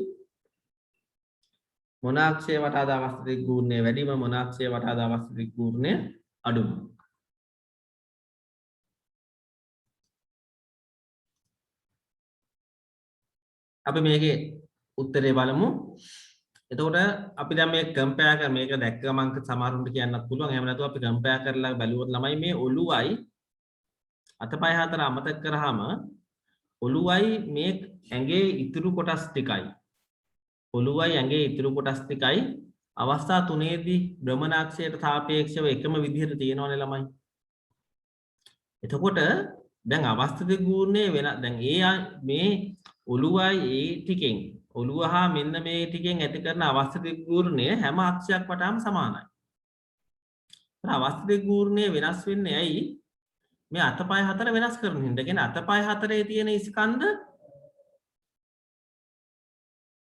මොන අක්ෂය වටාද අවස්ථ දිග ගූර්ණය වැඩිම? මොන අක්ෂය වටාද අවස්ථ දිග ගූර්ණය අඩුම? අපි මේකේ උත්තරේ බලමු. එතකොට අපි දැන් මේ කම්පෙයාර් කර මේක දැක්ක ගමන් සමහරුන්ට කියන්නත් පුළුවන්. එහෙම නැතුව අපි කම්පෙයාර් කරලා බැලුවොත් ළමයි මේ ඔළුවයි අතපය හතර අමතක කරාම ඔළුවයි මේ ඇඟේ ඉතුරු කොටස් ටිකයි. ඔළුවයි ඇඟේ ඉතුරු කොටස් ටිකයි අවස්ථා තුනේදී භ්‍රමණාක්ෂයට සාපේක්ෂව එකම විදිහට තියෙනවනේ ළමයි. එතකොට දැන් අවස්ථ දිග ගූර්ණය වෙන දැන් මේ ඔළුවයි ඒ ටිකෙන් ඔළුව හා මෙන්න මේ ටිකෙන් ඇති කරන අවස්ථ දිග ගූර්ණය හැම අක්ෂයක් වටාම සමානයි. ඒත් අවස්ථ දිග ගූර්ණය වෙනස් වෙන්නේ ඇයි? මේ අතපය හතර වෙනස් කරන හින්දා. කියන්නේ අතපය හතරේ තියෙන ස්කන්ධ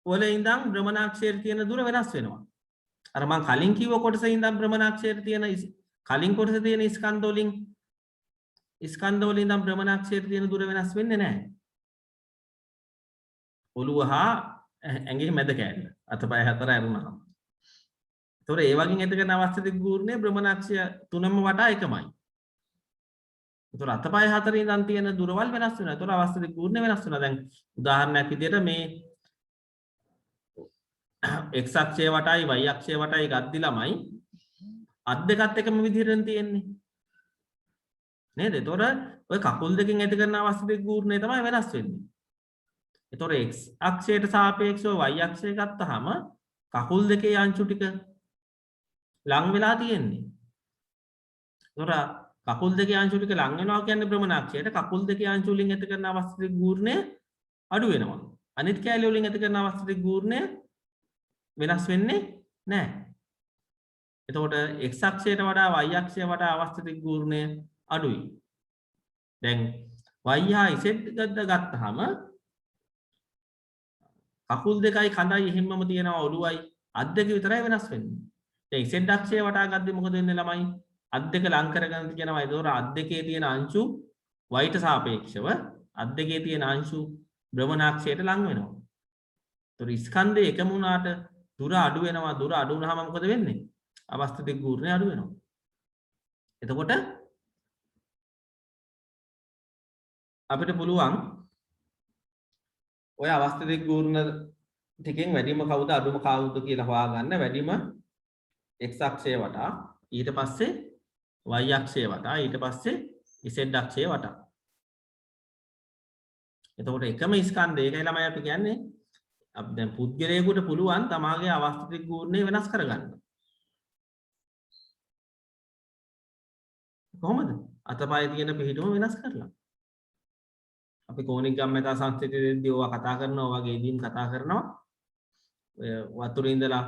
වල ඉඳන් භ්‍රමණාක්ෂයේ තියෙන දුර වෙනස් වෙනවා. අර මම කලින් කිව්ව කොටසේ ඉඳන් භ්‍රමණාක්ෂයේ තියෙන කලින් කොටසේ තියෙන ස්කන්ධ වලින් ඉඳන් භ්‍රමණාක්ෂයේ තියෙන දුර වෙනස් වෙන්නේ නැහැ. ඔළුව හා ඇඟේ මැද කෑල්ල අතපය හතර ඇරුණාම. ඒතොර ඒ වගේ ඇති කරන අවස්ථ දිග ගූර්ණය භ්‍රමණාක්ෂය තුනම වටා එකමයි. ඒතොර අතපය හතරේ ඉඳන් තියෙන දුරවල් වෙනස් වෙනවා. ඒතොර අවස්ථ දිග ගූර්ණය වෙනස් වෙනවා. දැන් උදාහරණයක් විදිහට මේ x අක්ෂය වටායි y අක්ෂය වටායි ගද්දි ළමයි අත් දෙකත් එකම විදිහටම තියෙන්නේ. නේද? ඒතොර ඔය කකුල් දෙකෙන් ඇති කරන අවස්ථ දිග ගූර්ණය තමයි වෙනස් වෙන්නේ. ඒතොර x අක්ෂයට සාපේක්ෂව y අක්ෂය ගත්තාම කකුල් දෙකේ අංශු ටික ලං වෙලා තියෙන්නේ. ඒතොර කකුල් දෙකේ අංශු ටික ලං වෙනවා කියන්නේ භ්‍රමණාක්ෂයට කකුල් දෙකේ අංශු වලින් ඇති කරන අවස්ථ දිග ගූර්ණය අඩු වෙනවා. අනිත් කැලේ වලින් ඇති කරන අවස්ථ දිග ගූර්ණය වෙනස් වෙන්නේ නැහැ. එතකොට x අක්ෂයට වඩා y අක්ෂය වටා අවස්ථ දිග ගූර්ණය අඩුයි. දැන් y හා z ගත්තාම කකුල් දෙකයි කඳයි එහෙම්මම තියෙනවා ඔළුවයි අත් දෙක විතරයි වෙනස් වෙන්නේ. දැන් z අක්ෂය වටා ගද්දි මොකද වෙන්නේ ළමයි? අත් දෙක ලං කරගෙන තියෙනවා. ඒතකොට අත් දෙකේ තියෙන අංශු y ට සාපේක්ෂව අත් දෙකේ තියෙන අංශු භ්‍රමණාක්ෂයට ලං වෙනවා. ඒතර ස්කන්ධය එකම වුණාට දුර අඩු වෙනවා. දුර අඩු වුණාම මොකද වෙන්නේ? අවස්ථ දිග් ගූර්ණය අඩු වෙනවා. එතකොට අපිට පුළුවන් ඔය අවස්ථ දිග් ගූර්ණ ටිකෙන් වැඩිම කවුද අඩුම කවුද කියලා හොයාගන්න. වැඩිම x අක්ෂය වටා, ඊට පස්සේ y අක්ෂය වටා, ඊට පස්සේ z අක්ෂය වටා. එතකොට එකම ස්කන්ධය ඒකයි ළමයි අපි කියන්නේ අපි දැන් පුද්ගලයෙකුට පුළුවන් තමාගේ අවස්ථ දිග් ගූර්ණය වෙනස් කරගන්න. කොහොමද? අතපය තියෙන පිහිටුම වෙනස් කරලා. අපි කෝණික ගම්මතා සංස්කෘතියේදී ඕවා කතා කරනවා වගේ ඉදින් කතා කරනවා. ඔය වතුරේ ඉඳලා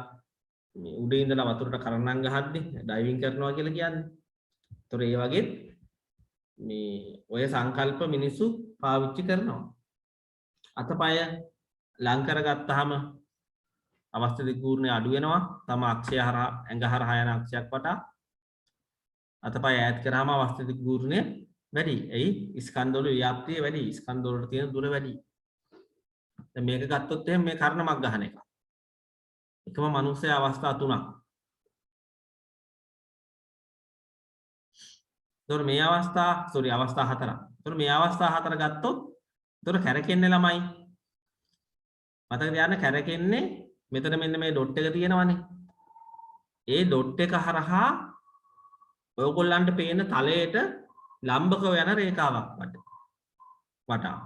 මේ උඩේ ඉඳලා වතුරට කරණම් ගහද්දි ඩයිවිං කරනවා කියලා කියන්නේ. ඒතොර ඒ වගේ මේ ඔය සංකල්ප මිනිස්සු පාවිච්චි කරනවා. අතපය ලං කරගත්තාම අවස්ථ දිග් ගූර්ණය අඩු වෙනවා. තම අක්ෂය හරහා ඇඟ හරහා යන අක්ෂයක් වටා. අතපය ඈත් කරාම අවස්ථ දිග් ගූර්ණය වැඩි. එයි ස්කන්ධ වල ව්‍යාප්තිය වැඩි. ස්කන්ධ වලට තියෙන දුර වැඩි. දැන් මේක ගත්තොත් එහෙනම් මේ කර්ණමක් ගහන එක. එකම මනුස්සය අවස්ථා තුනක්. ඒතොර මේ අවස්ථා හතරක්. ඒතොර මේ අවස්ථා හතර ගත්තොත් ඒතොර කැරකෙන්නේ ළමයි. මතක තියාගන්න කැරකෙන්නේ මෙතන මෙන්න මේ ඩොට් එක තියෙනවනේ. ඒ ඩොට් එක හරහා ඔයගොල්ලන්ට පේන තලයට ලම්බකව යන රේඛාවක් වටා.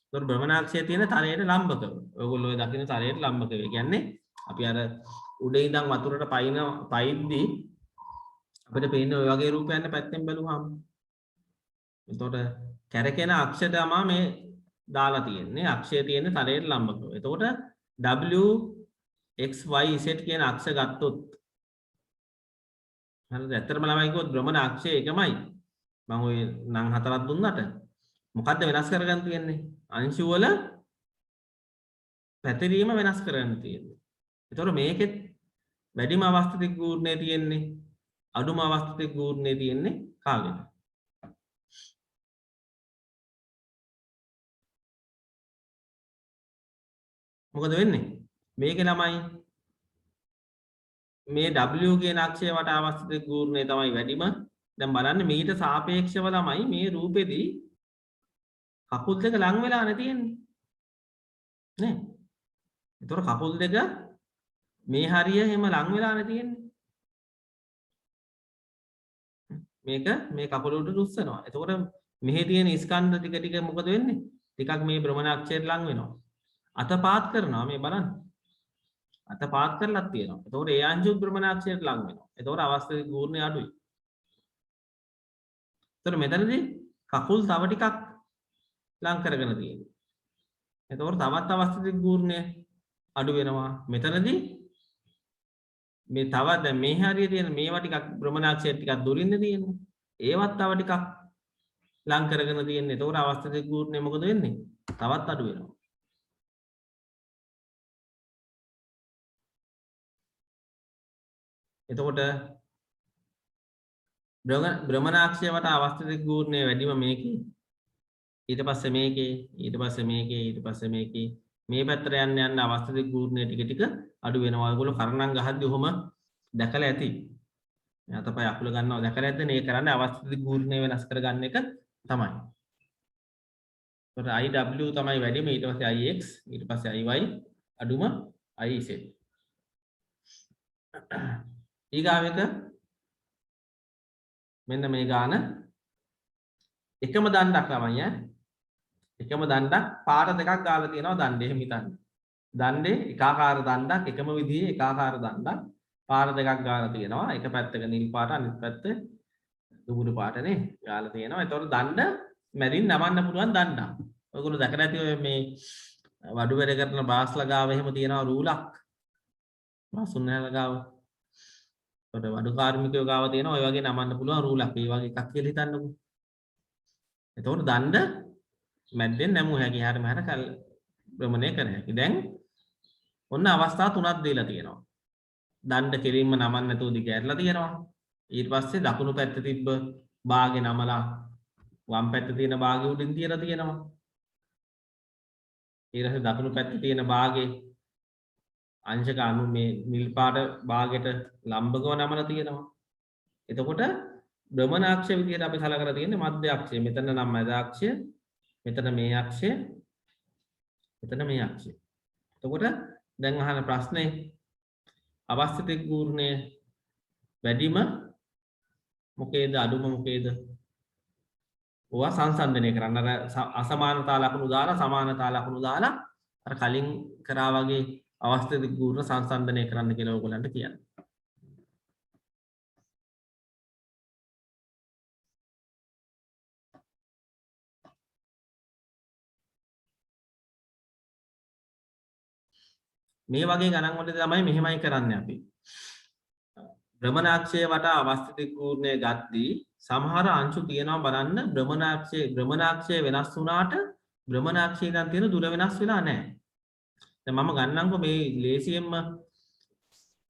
ඒතොර භ්‍රමණාක්ෂයේ තියෙන තලයට ලම්බකව. ඔයගොල්ලෝ ඔය දකින්න තලයට ලම්බකව. ඒ කියන්නේ අපි අර උඩේ ඉඳන් වතුරට පයිද්දී අපිට පේන්නේ ඔය වගේ රූපයන් පැත්තෙන් බැලුවාම. එතකොට කැරකෙන අක්ෂ තමයි මේ දාලා තියෙන්නේ. අක්ෂය තියෙන්නේ තලයට ලම්බකව. එතකොට w x y z කියන අක්ෂ ගත්තොත් හරිද? ඇත්තටම ළමයි කිව්වොත් භ්‍රමණ අක්ෂය එකමයි. මම ඔය නම් හතරක් දුන්නට මොකද්ද වෙනස් කරගන්න තියෙන්නේ? අංශු වල පැතිරීම වෙනස් කරගන්න තියෙන්නේ. ඒතකොට මේකෙත් වැඩිම අවස්ථ දිග් ගූර්ණය තියෙන්නේ අඩුම අවස්ථ දිග් ගූර්ණය තියෙන්නේ කාගෙද? මොකද වෙන්නේ? මේකේ ළමයි මේ w කියන අක්ෂය වට අවස්ථ දිග් ගූර්ණය තමයි වැඩිම. දැන් බලන්න මීට සාපේක්ෂව ළමයි මේ රූපෙදී කකුල් දෙක ලං වෙලා නැ තියෙන්නේ. නේ? ඒතකොට කකුල් දෙක මේ හරිය එහෙම ලං වෙලා නැ තියෙන්නේ. මේක මේ කකුල උඩට උස්සනවා. එතකොට මෙහි තියෙන ස්කන්ධ ටික ටික මොකද වෙන්නේ? ටිකක් මේ භ්‍රමණාක්ෂයට ලං වෙනවා. අතපාත් කරනවා මේ බලන්න. අතපාත් කරලක් තියෙනවා. එතකොට ඒ අංශු භ්‍රමණාක්ෂයට ලං වෙනවා. එතකොට අවස්ථ දිග් ගූර්ණය අඩුයි. එතකොට මෙතනදී කකුල් තව ටිකක් ලං කරගෙන තියෙනවා. එතකොට තවත් අවස්ථ දිග් ගූර්ණය අඩු වෙනවා. මෙතනදී මේ තව දැන් මේ හරිය තියෙන මේවා ටිකක් භ්‍රමණාක්ෂය ටිකක් දුරින්ද තියෙන්නේ. ඒවත් තව ටිකක් ලං කරගෙන තියෙන්නේ. එතකොට අවස්ථ දිග් ගූර්ණය මොකද වෙන්නේ? තවත් අඩු වෙනවා. එතකොට භ්‍රමණාක්ෂය වට අවස්ථ දිග් ගූර්ණය වැඩිම මේකේ. ඊට පස්සේ මේකේ, ඊට පස්සේ මේකේ, ඊට පස්සේ මේකේ. මේ පැත්තට යන්න යන්න අවස්ථ දිග් ගූර්ණය ටික ටික අඩු වෙනවා. ඔයගොල්ලෝ කරණම් ගහද්දි ඔහොම දැකලා ඇති. අතපය අකුල ගන්නවා දැකලා ඇද්ද? මේ කරන්නේ අවස්ථ දිග් ගූර්ණය වෙනස් කරගන්න එක තමයි. ඒකට iw තමයි වැඩිම, ඊට පස්සේ ix, ඊට පස්සේ iy, අඩුම iz. ඊගාව එක මෙන්න මේ ගාන එකම දණ්ඩක් ළමයි ඈ. එකම දණ්ඩක් පාර දෙකක් ගාලා තියෙනවා දණ්ඩේ. එහෙම හිතන්න. දණ්ඩේ එකාකාර දණ්ඩක්, එකම විදිහේ එකාකාර දණ්ඩක් පාර දෙකක් ගාලා තියෙනවා. එක පැත්තක නිල් පාට, අනිත් පැත්ත දුඹුරු පාටනේ ගාලා තියෙනවා. ඒතකොට දණ්ඩ මැදින් නමන්න පුළුවන් දණ්ඩක්. ඔයගොල්ලෝ දැකලා ඇති ඔය මේ වඩු වැඩ කරන බාස්ලා ගාව එහෙම තියෙනවා රූලක්. මාසුන්නහල ගාව. ඒතකොට වඩු කාර්මිකයෝ ගාව තියෙනවා ඔය වගේ නමන්න පුළුවන් රූලක්. ඒ වගේ එකක් කියලා හිතන්නකෝ. එතකොට දණ්ඩ මැද්දෙන් නැමු හැකි හැරම හැර කල් භ්‍රමණය කර හැකි. දැන් ඔන්න අවස්ථා තුනක් දීලා තියෙනවා. දණ්ඩ කෙලින්ම නමන්න නැතුව දිග ඇරලා තියෙනවා. ඊට පස්සේ දකුණු පැත්තේ තිබ්බ භාගේ නමලා වම් පැත්තේ තියෙන භාගය උඩින් තියලා තියෙනවා. ඊට පස්සේ දකුණු පැත්තේ තියෙන භාගේ අංශක අනු මේ නිල් පාට භාගයට ලම්බකව නමලා තියෙනවා. එතකොට භ්‍රමණ අක්ෂය විදිහට අපි සලකලා තියෙන්නේ මධ්‍ය අක්ෂය. මෙතන නම් මැද අක්ෂය, මෙතන මේ අක්ෂය, මෙතන මේ අක්ෂය. එතකොට දැන් අහන ප්‍රශ්නේ අවස්ථිත ගූර්ණය වැඩිම මොකේද අඩුම මොකේද? ඕවා සංසන්දනය කරන්න. අර අසමානතා ලකුණු දාලා සමානතා ලකුණු දාලා අර කලින් කරා වගේ අවස්ථිත ගූර්ණ සංසන්දනය කරන්න කියලා ඔයගොල්ලන්ට කියන්නේ. මේ වගේ ගණන් වලදී තමයි මෙහෙමයි කරන්නේ අපි. භ්‍රමණාක්ෂය වටා අවස්ථිත ගූර්ණය ගද්දී සමහර අංශු තියෙනවා බලන්න භ්‍රමණාක්ෂය වෙනස් වුණාට භ්‍රමණාක්ෂයේ ඉඳන් තියෙන දුර වෙනස් වෙලා නැහැ. දැන් මම ගන්නම්කො මේ ලේසියෙන්ම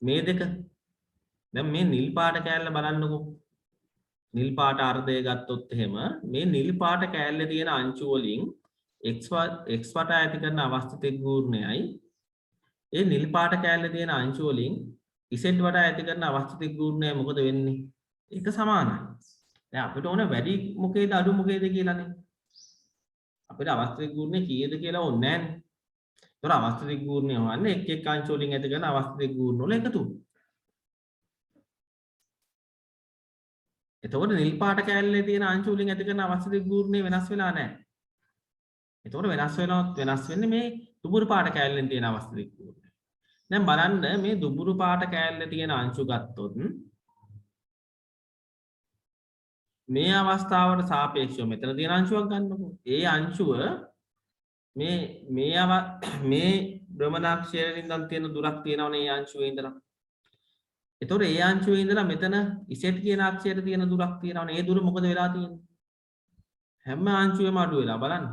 මේ දෙක. දැන් මේ නිල් පාට කෑල්ල බලන්නකො. නිල් පාට අර්ධය ගත්තොත් එහෙම මේ නිල් පාට කෑල්ලේ තියෙන අංශු වලින් x වටා ඇති කරන අවස්ථිත ගූර්ණයයි ඒ නිල් පාට කෑල්ලේ තියෙන අංශු වලින් z වටා ඇති කරන අවස්ථිත ගූර්ණය මොකද වෙන්නේ? ඒක සමානයි. දැන් අපිට ඕන වැඩි මොකේද අඩු මොකේද කියලානේ. අපිට අවස්ථිත ගූර්ණය කීයද කියලා ඕනේ නැහැ. ඒතර අවස්ථිත ගූර්ණය හොයන්නේ එක් අංශ වලින් ඇති කරන අවස්ථිත ගූර්ණ වල එකතු. එතකොට නිල් පාට කෑල්ලේ තියෙන අංශු වලින් ඇති කරන අවස්ථිත ගූර්ණය වෙනස් වෙලා නැහැ. එතකොට වෙනස් වෙන්නේ මේ දුඹුරු පාට කෑල්ලෙන් තියෙන අවස්ථිත ගූර්ණය. දැන් බලන්න මේ දුඹුරු පාට කෑල්ලේ තියෙන අංශු ගත්තොත් මේ අවස්ථාවට සාපේක්ෂව මෙතන තියෙන අංශුවක් ගන්නකො. ඒ අංශුව මේ භ්‍රමණාක්ෂයෙන් ඉඳන් තියෙන දුරක් තියෙනවනේ ඒ අංශුවේ ඉඳලා. එතකොට ඒ අංශුවේ ඉඳලා මෙතන z කියන අක්ෂයට තියෙන දුරක් තියෙනවනේ. ඒ දුර මොකද වෙලා තියෙන්නේ? හැම අංශුවෙම අඩු වෙලා බලන්න.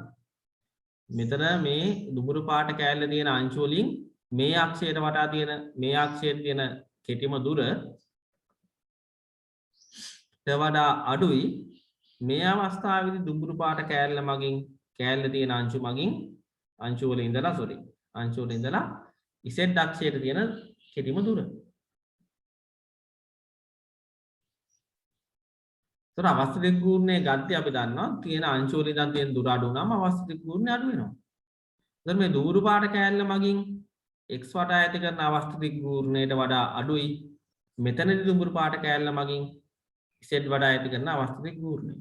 මෙතන මේ දුඹුරු පාට කෑල්ලේ තියෙන අංශු වලින් මේ අක්ෂයට වටා තියෙන මේ අක්ෂයට තියෙන කෙටිම දුර වඩා අඩුයි මේ අවස්ථාවේදී දුඹුරු පාට කෑල්ල මගින් කෑල්ලේ තියෙන අංශු මගින් අංශු වල ඉඳලා z අක්ෂයට තියෙන කෙටිම දුර. ඒතර අවස්ථිත ගූර්ණය ගද්දී අපි දන්නවා තියෙන අංශු වල ඉඳන් තියෙන දුර අඩු වුණාම අවස්ථිත ගූර්ණය අඩු වෙනවා. ඒතර මේ දුඹුරු පාට කෑල්ල මගින් x වටා ඇති කරන අවස්ථිත ගූර්ණයට වඩා අඩුයි මෙතනදී දුඹුරු පාට කෑල්ල මගින් z වඩා ඇති කරන අවස්ථිත ගූර්ණය.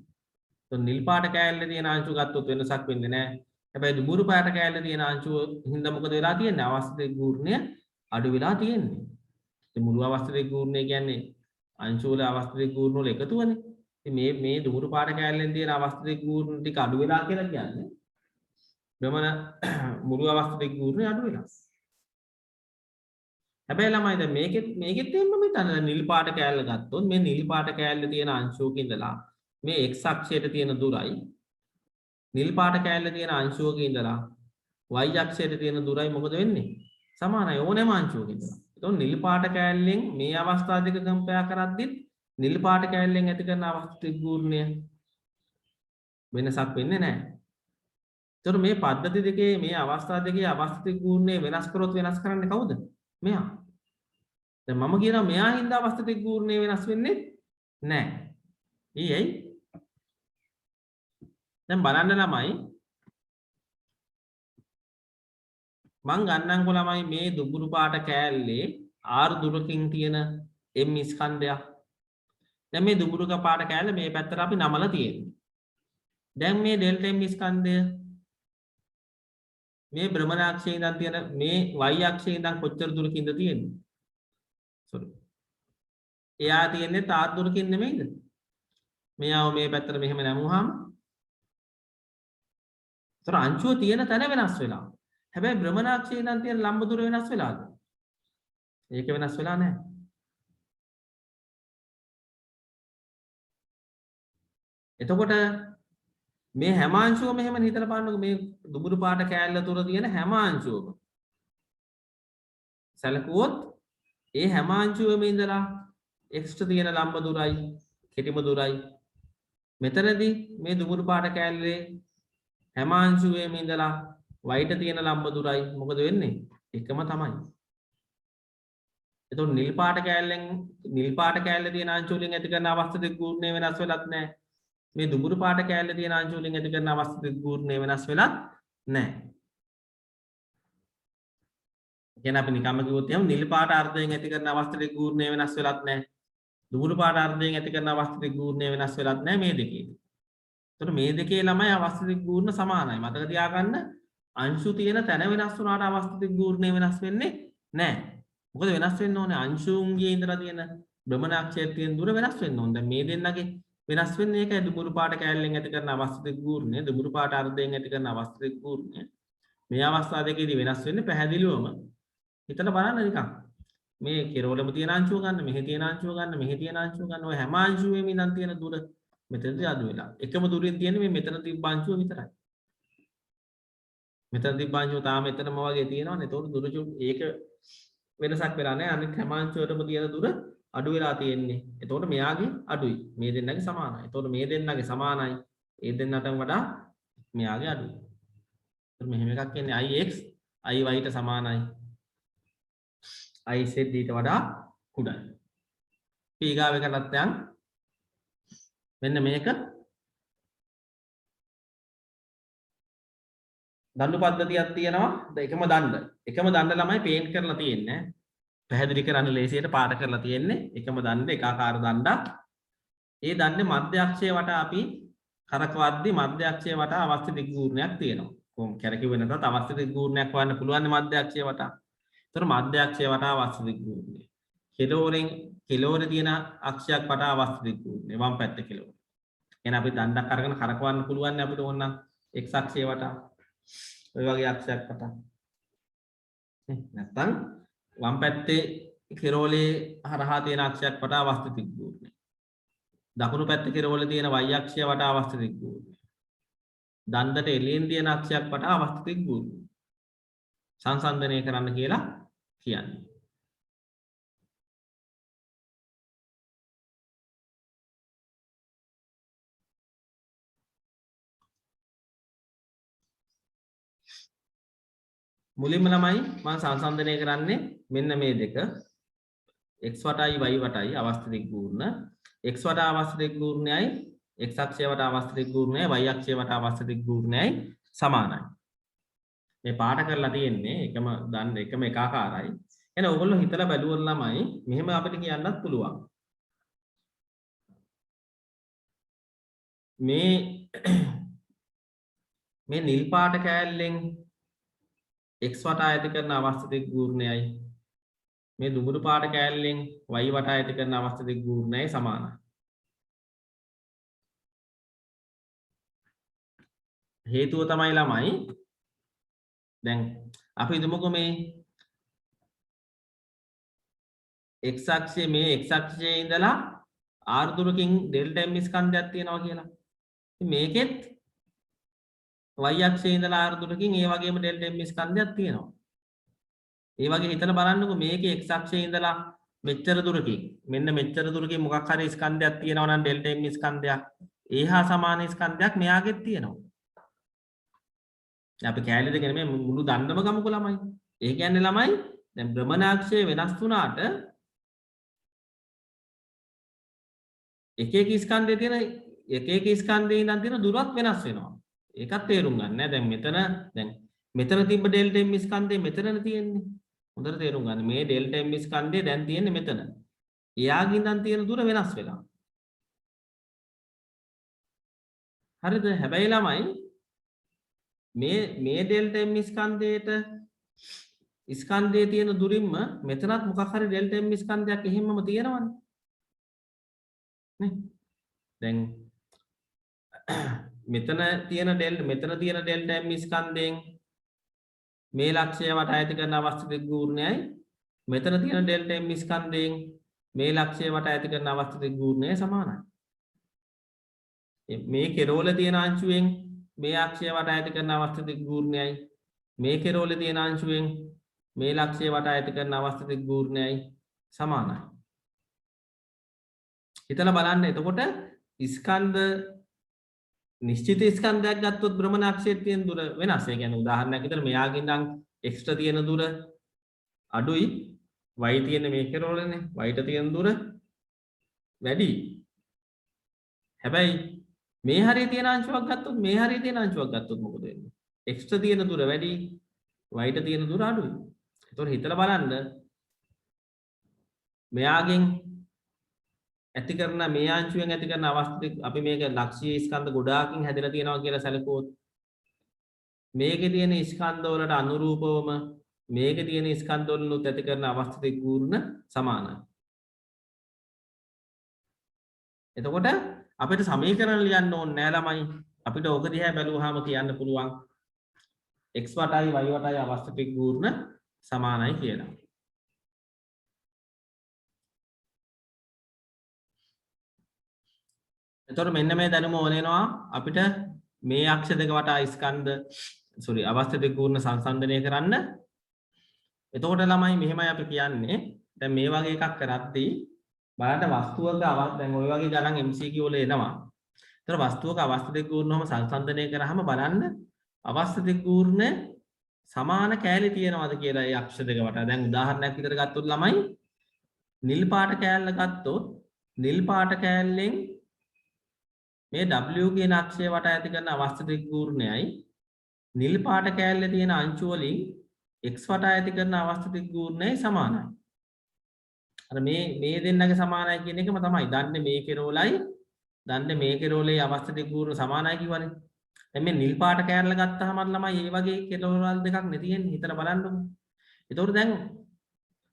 તો නිල් පාට කෑල්ලේ තියෙන අංශු ගත්තොත් වෙනසක් වෙන්නේ නැහැ. හැබැයි දුඹුරු පාට කෑල්ලේ තියෙන අංශුව හින්දා මොකද වෙලා තියෙන්නේ? අවස්ථිත ගූර්ණය අඩු වෙලා තියෙන්නේ. ඉතින් මුළු අවස්ථිත ගූර්ණය කියන්නේ අංශු වල අවස්ථිත ගූර්ණ වල එකතුවනේ. ඉතින් මේ දුඹුරු පාට කෑල්ලෙන් තියෙන අවස්ථිත ගූර්ණ ටික අඩු වෙලා කියලා කියන්නේ භ්‍රමණ මුළු අවස්ථිත ගූර්ණය අඩු වෙලා. හැබැයි ළමයි දැන් මේකෙත් එන්න මෙතන නිල් පාට කෑල්ල ගත්තොත් මේ නිල් පාට කෑල්ලේ තියෙන අංශුවක ඉඳලා මේ x අක්ෂයට තියෙන දුරයි නිල් පාට කෑල්ලේ තියෙන අංශුවක ඉඳලා y අක්ෂයට තියෙන දුරයි මොකද වෙන්නේ? සමානයි ඕනෑම අංශුවක ඉඳලා. එතකොට නිල් පාට කෑල්ලෙන් මේ අවස්ථා දෙක කම්පයා කරද්දිත් නිල් පාට කෑල්ලෙන් ඇති කරන අවස්ථිත ගූර්ණය වෙනසක් වෙන්නේ නැහැ. එතකොට මේ පද්ධති දෙකේ මේ අවස්ථා දෙකේ අවස්ථිත ගූර්ණය වෙනස් කරොත් වෙනස් කරන්නේ කවුද? මෙයා. දැන් මම කියනවා මෙයා හින්දා අවස්ථිත ගූර්ණය වෙනස් වෙන්නේ නැහැ. ඊයි දැන් බලන්න ළමයි මං ගන්නම්කො ළමයි මේ දුඹුරු පාට කෑල්ලේ r දුරකින් තියෙන m ස්කන්ධයක්. දැන් මේ දුඹුරු පාට කෑල්ල මේ පැත්තට අපි නමලා තියෙනවා. දැන් මේ ඩෙල්ටා m ස්කන්ධය මේ භ්‍රමණාක්ෂයේ ඉඳන් තියෙන මේ y අක්ෂයේ ඉඳන් කොච්චර දුරකින්ද තියෙන්නේ? sorry. එයා තියෙන්නේ තාත් දුරකින් නෙමෙයිද? මෙයාව මේ පැත්තට මෙහෙම නැමුවාම ඒතර අංශුව තියෙන තැන වෙනස් වෙලා. හැබැයි භ්‍රමණාක්ෂයේ ඉඳන් තියෙන ලම්බ දුර වෙනස් වෙලාද? ඒක වෙනස් වෙලා නැහැ. එතකොට මේ හැම අංශුවම එහෙම හිතලා බලන්නකෝ මේ දුඹුරු පාට කෑල්ල තුර තියෙන හැම අංශුවම සැලකුවොත් ඒ හැම අංශුවෙම ඉඳලා x ට තියෙන ලම්බ දුරයි කෙටිම දුරයි මෙතනදී මේ දුමුරු පාට කෑල්ලේ හැම අංශුවේම ඉඳලා වයිට තියෙන ලම්බ දුරයි මොකද වෙන්නේ? එකම තමයි. එතකොට නිල් පාට කෑල්ලේ තියෙන අංශු වලින් ඇති කරන අවස්ථිත ගුණය වෙනස් වෙලත් නැහැ. මේ දුමුරු පාට කෑල්ලේ තියෙන අංශු වලින් ඇති කරන අවස්ථිත ගුණය වෙනස් වෙලත් නැහැ. කියන්නේ අපි නිකම්ම කිව්වොත් එහෙනම් නිල් පාට අර්ධයෙන් ඇති කරන අවස්ථිත ගුණය වෙනස් වෙලත් නැහැ. දුමුරු පාට අර්ධයෙන් ඇති කරන අවස්ථිත ගුණය වෙනස් වෙලත් නැහැ මේ දෙකේ. එතකොට මේ දෙකේ ළමයි අවස්ථිත ගුණ සමානයි. මතක තියාගන්න අංශු තියෙන තැන වෙනස් වුණාට අවස්ථිත ගුණය වෙනස් වෙන්නේ නැහැ. මොකද වෙනස් වෙන්න ඕනේ අංශුන්ගේ ඉඳලා තියෙන භ්‍රමණාක්ෂයේ තියෙන දුර වෙනස් වෙන්න ඕනේ. දැන් මේ දෙන්නගේ වෙනස් වෙන්නේ ඒකයි දුමුරු පාට කෑල්ලෙන් ඇති කරන අවස්ථිත ගුණය, දුමුරු පාට අර්ධයෙන් ඇති කරන අවස්ථිත ගුණය. මේ අවස්ථා දෙකේදී වෙනස් වෙන්නේ පැහැදිලිවම. හිතලා බලන්න නිකන්. මේ කෙරවලම තියෙන අංශුව ගන්න, මෙහි තියෙන අංශුව ගන්න, මෙහි තියෙන අංශුව ගන්න. ඔය හැම අංශුවෙම ඉඳන් තියෙන දුර මෙතනදී අඩු වෙලා. එකම දුරින් තියෙන්නේ මේ මෙතන තිබ්බ අංශුව විතරයි. මෙතන තිබ්බ අංශුව තාම මෙතනම වගේ තියෙනවනේ. ඒතකොට දුර ඒක වෙනසක් වෙලා නැහැ. අනිත් හැම අංශුවටම තියෙන දුර අඩු වෙලා තියෙන්නේ. එතකොට මෙයාගේ අඩුයි. මේ දෙන්නගේ සමානයි. එතකොට මේ දෙන්නගේ සමානයි. ඒ දෙන්නටම වඩා මෙයාගේ අඩුයි. එතකොට මෙහෙම එකක් එන්නේ ix iy ට සමානයි. iz ඊට වඩා කුඩයි. ඊගාව එකටත් යන් මෙන්න මේක දඬු පද්ධතියක් තියෙනවා. එකම දණ්ඩ ළමයි පේන්ට් කරලා තියෙන්නේ. පැහැදිලි කරන්න ලේසියට පාට කරලා තියෙන්නේ. එකම දණ්ඩ එකාකාර දණ්ඩක්. ඒ දණ්ඩේ මධ්‍ය අක්ෂය වටා අපි කරකවද්දි මධ්‍ය අක්ෂය වටා අවස්ථිත දිග්ගූර්ණයක් තියෙනවා. කොහොම කැරකිවෙ නැතත් අවස්ථිත දිග්ගූර්ණයක් වන්න පුළුවන් මධ්‍ය අක්ෂය වටා. ඒතර මධ්‍ය අක්ෂය වටා අවස්ථිත දිග්ගූර්ණය. කෙළවරේ තියෙන අක්ෂයක් වටා අවස්ථිත දිග්ගූර්ණය වම් පැත්තේ කෙළවර. එහෙනම් අපි දණ්ඩක් අරගෙන කරකවන්න පුළුවන් අපිට ඕනනම් x අක්ෂය වටා. ඔය වගේ අක්ෂයක් වටා. නැත්නම් වම් පැත්තේ කෙරෝලේ හරහා තියෙන අක්ෂයක් වටා අවස්ථිත දිග්ගූර්ණය. දකුණු පැත්තේ කෙරෝලේ තියෙන y අක්ෂය වටා අවස්ථිත දිග්ගූර්ණය. දණ්ඩට එළියෙන් තියෙන අක්ෂයක් වටා අවස්ථිත දිග්ගූර්ණය. සංසන්දනය කරන්න කියලා කියන්නේ. මුලින්ම ළමයි මම සංසන්දනය කරන්නේ මෙන්න මේ දෙක x වටයි y වටයි අවස්ථිත දිග්ගූර්ණ x වටා අවස්ථිත දිග්ගූර්ණයයි x අක්ෂය වටා අවස්ථිත දිග්ගූර්ණයයි y අක්ෂය වටා අවස්ථිත දිග්ගූර්ණයයි සමානයි. මේ පාට කරලා තියෙන්නේ එකම එකාකාරයි. එහෙනම් ඔයගොල්ලෝ හිතලා බැලුවොත් ළමයි මෙහෙම අපිට කියන්නත් පුළුවන්. මේ නිල් පාට කෑල්ලෙන් x වටා ඇති කරන අවස්ථිත දිග්ගූර්ණයයි මේ දුමුරු පාට කෑල්ලෙන් y වටා ඇති කරන අවස්ථිත දිග්ගූර්ණයයි සමානයි. හේතුව තමයි ළමයි දැන් අපි හිතමුකෝ මේ x අක්ෂයේ ඉඳලා r දුරකින් ඩෙල්ටා m ස්කන්ධයක් තියෙනවා කියලා. ඉතින් මේකෙත් y අක්ෂයේ ඉඳලා r දුරකින් ඒ වගේම ඩෙල්ටා m ස්කන්ධයක් තියෙනවා. ඒ වගේ හිතලා බලන්නකෝ මේකේ x අක්ෂයේ ඉඳලා මෙච්චර දුරකින් මෙන්න මෙච්චර දුරකින් මොකක් හරි ස්කන්ධයක් තියෙනවා නම් ඩෙල්ටා m ස්කන්ධයක් ඒහා සමාන ස්කන්ධයක් මෙයාගෙත් තියෙනවා. අපි කැලේ දෙකනේ මේ මුළු දණ්ඩම ගමුකෝ ළමයි. ඒ කියන්නේ ළමයි දැන් භ්‍රමණාක්ෂය වෙනස් වුණාට එක එක ස්කන්ධයේ තියෙන එක එක ස්කන්ධයේ ඉඳන් තියෙන දුරත් වෙනස් වෙනවා. ඒකත් තේරුම් ගන්න. දැන් මෙතන තිබ්බ ඩෙල්ටා m ස්කන්ධය මෙතනනේ තියෙන්නේ. හොඳට තේරුම් ගන්න. මේ ඩෙල්ටා m ස්කන්ධය දැන් තියෙන්නේ මෙතන. එයාගෙන් ඉඳන් තියෙන දුර වෙනස් වෙලා. හරිද? හැබැයි ළමයි මේ ඩෙල්ටා m ස්කන්ධයේ තියෙන දුරින්ම මෙතනත් මොකක් හරි ඩෙල්ටා m ස්කන්ධයක් එහෙමම තියෙනවනේ. නේ? දැන් මෙතන තියෙන ඩෙල්ටා m ස්කන්ධයෙන් මේ ලක්ෂය වටා ඇති කරන අවස්ථිත දිග්ගූර්ණයයි මෙතන තියෙන ඩෙල්ටා m ස්කන්ධයෙන් මේ ලක්ෂය වටා ඇති කරන අවස්ථිත දිග්ගූර්ණයයි සමානයි. මේ කෙරවල තියෙන අංශුවෙන් මේ අක්ෂය වටා ඇති කරන අවස්ථිත දිග්ගූර්ණයයි මේ කෙරවල තියෙන අංශුවෙන් මේ ලක්ෂය වටා ඇති කරන අවස්ථිත දිග්ගූර්ණයයි සමානයි. හිතලා බලන්න එතකොට ස්කන්ධ නිශ්චිත ස්කන්ධයක් ගත්තොත් භ්‍රමණාක්ෂයේ තියෙන දුර වෙනස්. ඒ කියන්නේ උදාහරණයක් විදිහට මෙයාගෙන් නම් x ට තියෙන දුර අඩුයි. y තියෙන මේ කෙරවලනේ. y ට තියෙන දුර වැඩි. හැබැයි මේ හරිය තියෙන අංශුවක් ගත්තොත් මේ හරිය තියෙන අංශුවක් ගත්තොත් මොකද වෙන්නේ? x ට තියෙන දුර වැඩි, y ට තියෙන දුර අඩුයි. ඒතකොට හිතලා බලන්න මෙයාගෙන් ඇති කරන මේ අංශුවෙන් ඇති කරන අවස්ථිත අපි මේක ලක්ෂීය ස්කන්ධ ගොඩාකින් හැදලා තියෙනවා කියලා සැලකුවොත් මේකේ තියෙන ස්කන්ධ වලට අනුරූපවම මේකේ තියෙන ස්කන්ධ වලුත් ඇති කරන අවස්ථිත ගූර්ණ සමානයි. එතකොට අපිට සමීකරණ ලියන්න ඕනේ නෑ ළමයි. අපිට ඕක දිහා බැලුවාම කියන්න පුළුවන් x වටයි y වටයි අවස්ථිත ගූර්ණ සමානයි කියලා. එතකොට මෙන්න මේ දැනුම ඕන වෙනවා අපිට මේ අක්ෂ දෙක වටා ස්කන්ධ අවස්ථිත ගූර්ණ සංසන්දනය කරන්න. එතකොට ළමයි මෙහෙමයි අපි කියන්නේ දැන් මේ වගේ එකක් කරද්දී බලන්න වස්තුවක දැන් ওই වගේ ගණන් MCQ වල එනවා. ඒතර වස්තුවක අවස්ථිත ගූර්ණවම සංසන්දනය කරාම බලන්න අවස්ථිත ගූර්ණ සමාන කෑලි තියෙනවද කියලා ඒ අක්ෂ දෙක වටා. දැන් උදාහරණයක් විදිහට ගත්තොත් ළමයි නිල් පාට කෑල්ල ගත්තොත් නිල් පාට කෑල්ලෙන් මේ W කියන අක්ෂය වටා ඇති කරන අවස්ථිත ගූර්ණයයි නිල් පාට කෑල්ලේ තියෙන අංශු වලින් x වටා ඇති කරන අවස්ථිත ගූර්ණයයි සමානයි. අර මේ දෙන්නගේ සමානයි කියන එකම තමයි. දන්නේ මේ කෙරෝලයි දන්නේ මේ කෙරෝලේ අවස්ථිත ගූර්ණ සමානයි කියවනේ. දැන් මේ නිල් පාට කෑල්ල ගත්තාම ළමයි මේ වගේ කෙරෝල් දෙකක් නේ තියෙන්නේ. හිතලා බලන්නකො. ඒතකොට දැන්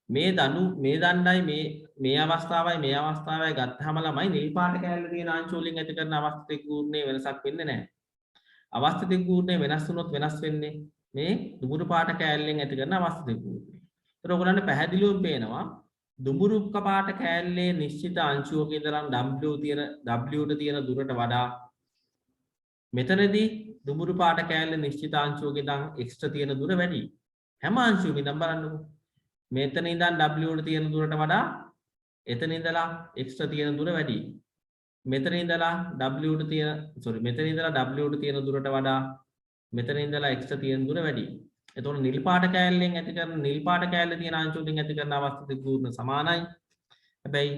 මේ දණ්ඩයි මේ අවස්ථාවයි මේ අවස්ථාවයි ගත්තාම ළමයි නිල් පාට කෑල්ල තියෙන අංශු වලින් ඇති කරන අවස්ථිත ගූර්ණේ වෙනසක් වෙන්නේ නැහැ. අවස්ථිත ගූර්ණේ වෙනස් වුණොත් වෙනස් වෙන්නේ මේ දුඹුරු පාට කෑල්ලෙන් ඇති කරන අවස්ථිත ගූර්ණේ. ඒතර ඔයගොල්ලන්ට පැහැදිලිවම පේනවා දුඹුරු පාට කෑල්ලේ නිශ්චිත අංශුවක ඉඳලා W ට තියෙන දුරට වඩා මෙතනදී දුඹුරු පාට කෑල්ලේ නිශ්චිත අංශුවක ඉඳන් x ට තියෙන දුර වැඩි. හැම අංශුවකින් ඉඳන් බලන්නකො. මෙතන ඉඳන් W ට තියෙන දුරට වඩා එතන ඉඳලා x ට තියෙන දුර වැඩි. මෙතන ඉඳලා W ට තියෙන දුරට වඩා මෙතන ඉඳලා x ට තියෙන දුර වැඩි. එතකොට නිල් පාට කෑල්ලෙන් ඇති කරන නිල් පාට කෑල්ලේ තියෙන අංශු වලින් ඇති කරන අවස්ථිත ගූර්ණ සමානයි. හැබැයි